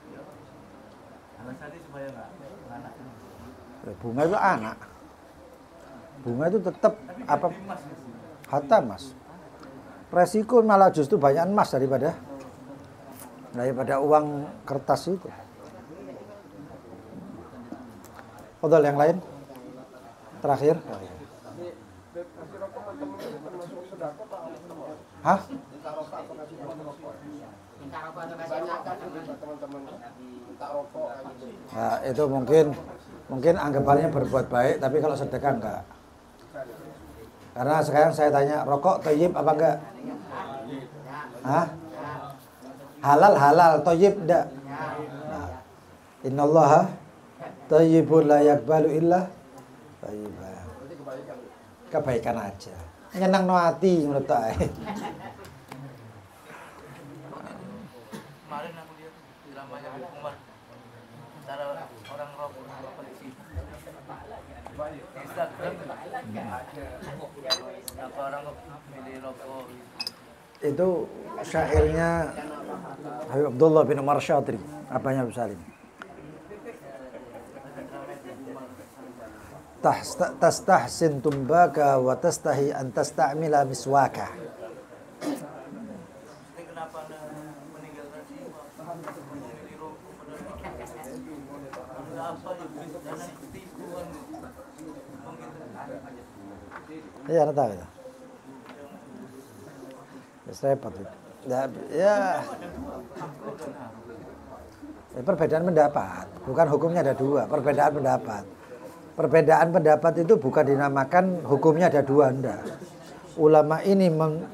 Alasannya supaya nggak anak. Bunga itu anak. Bunga itu tetap apa? Harta emas. Resiko malah justru banyak emas daripada uang kertas itu. Odol yang lain? Terakhir? Hah? Ya, itu mungkin anggapannya berbuat baik, tapi kalau sedekah enggak. Karena sekarang saya tanya, rokok thayyib apa enggak? Hah? Halal, thayyib enggak? Nah, innallaha thayyibun la yaqbalu illa thayyiban. Kebaikan aja. Nyenang no hati menurut saya. Kemarin aku lihat drama-nya Habib Umar, cara orang rokok di sini. Instagram apa orang milih rokok Itu syairnya Habib Abdullah bin Umar Syatri, apanya Habib Salim. Tastahsin tumbaka wa tastahi an tasta'mila miswaka. ini kenapa meninggalkan sih memilih rokok padahal apa ya dana ketipuan Iya, anda tahu itu. Repot itu. Ya, perbedaan pendapat, bukan hukumnya ada 2, perbedaan pendapat. Perbedaan pendapat itu bukan dinamakan hukumnya ada 2, enggak. Ulama ini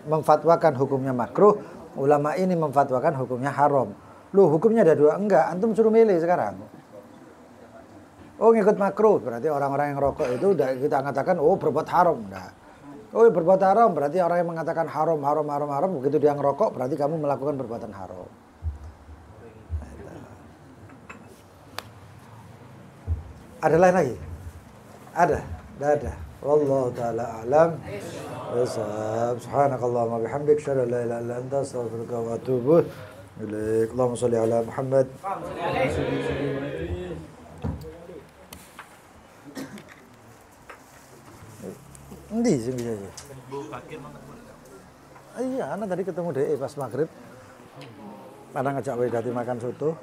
memfatwakan hukumnya makruh, ulama ini memfatwakan hukumnya haram. Loh, hukumnya ada 2, enggak, antum suruh milih sekarang. Oh, ngikut makruh, berarti orang-orang yang rokok itu udah kita katakan oh berbuat haram, enggak. Oh, berbuat haram berarti orang yang mengatakan haram, begitu dia ngerokok berarti kamu melakukan perbuatan haram. Ada lain lagi? Ada? Tidak ada. Wallahu ta'ala a'lam. Subhanakallahumma bihamdik, asyhadu an la ilaha illa anta, astaghfiruka wa atubu ilaik. Allahumma shalli ala Muhammad. Endi sing bisa? Bu Fakir mana Bu? Iya, anak tadi ketemu DE pas maghrib. Pada ngajak Widati makan soto.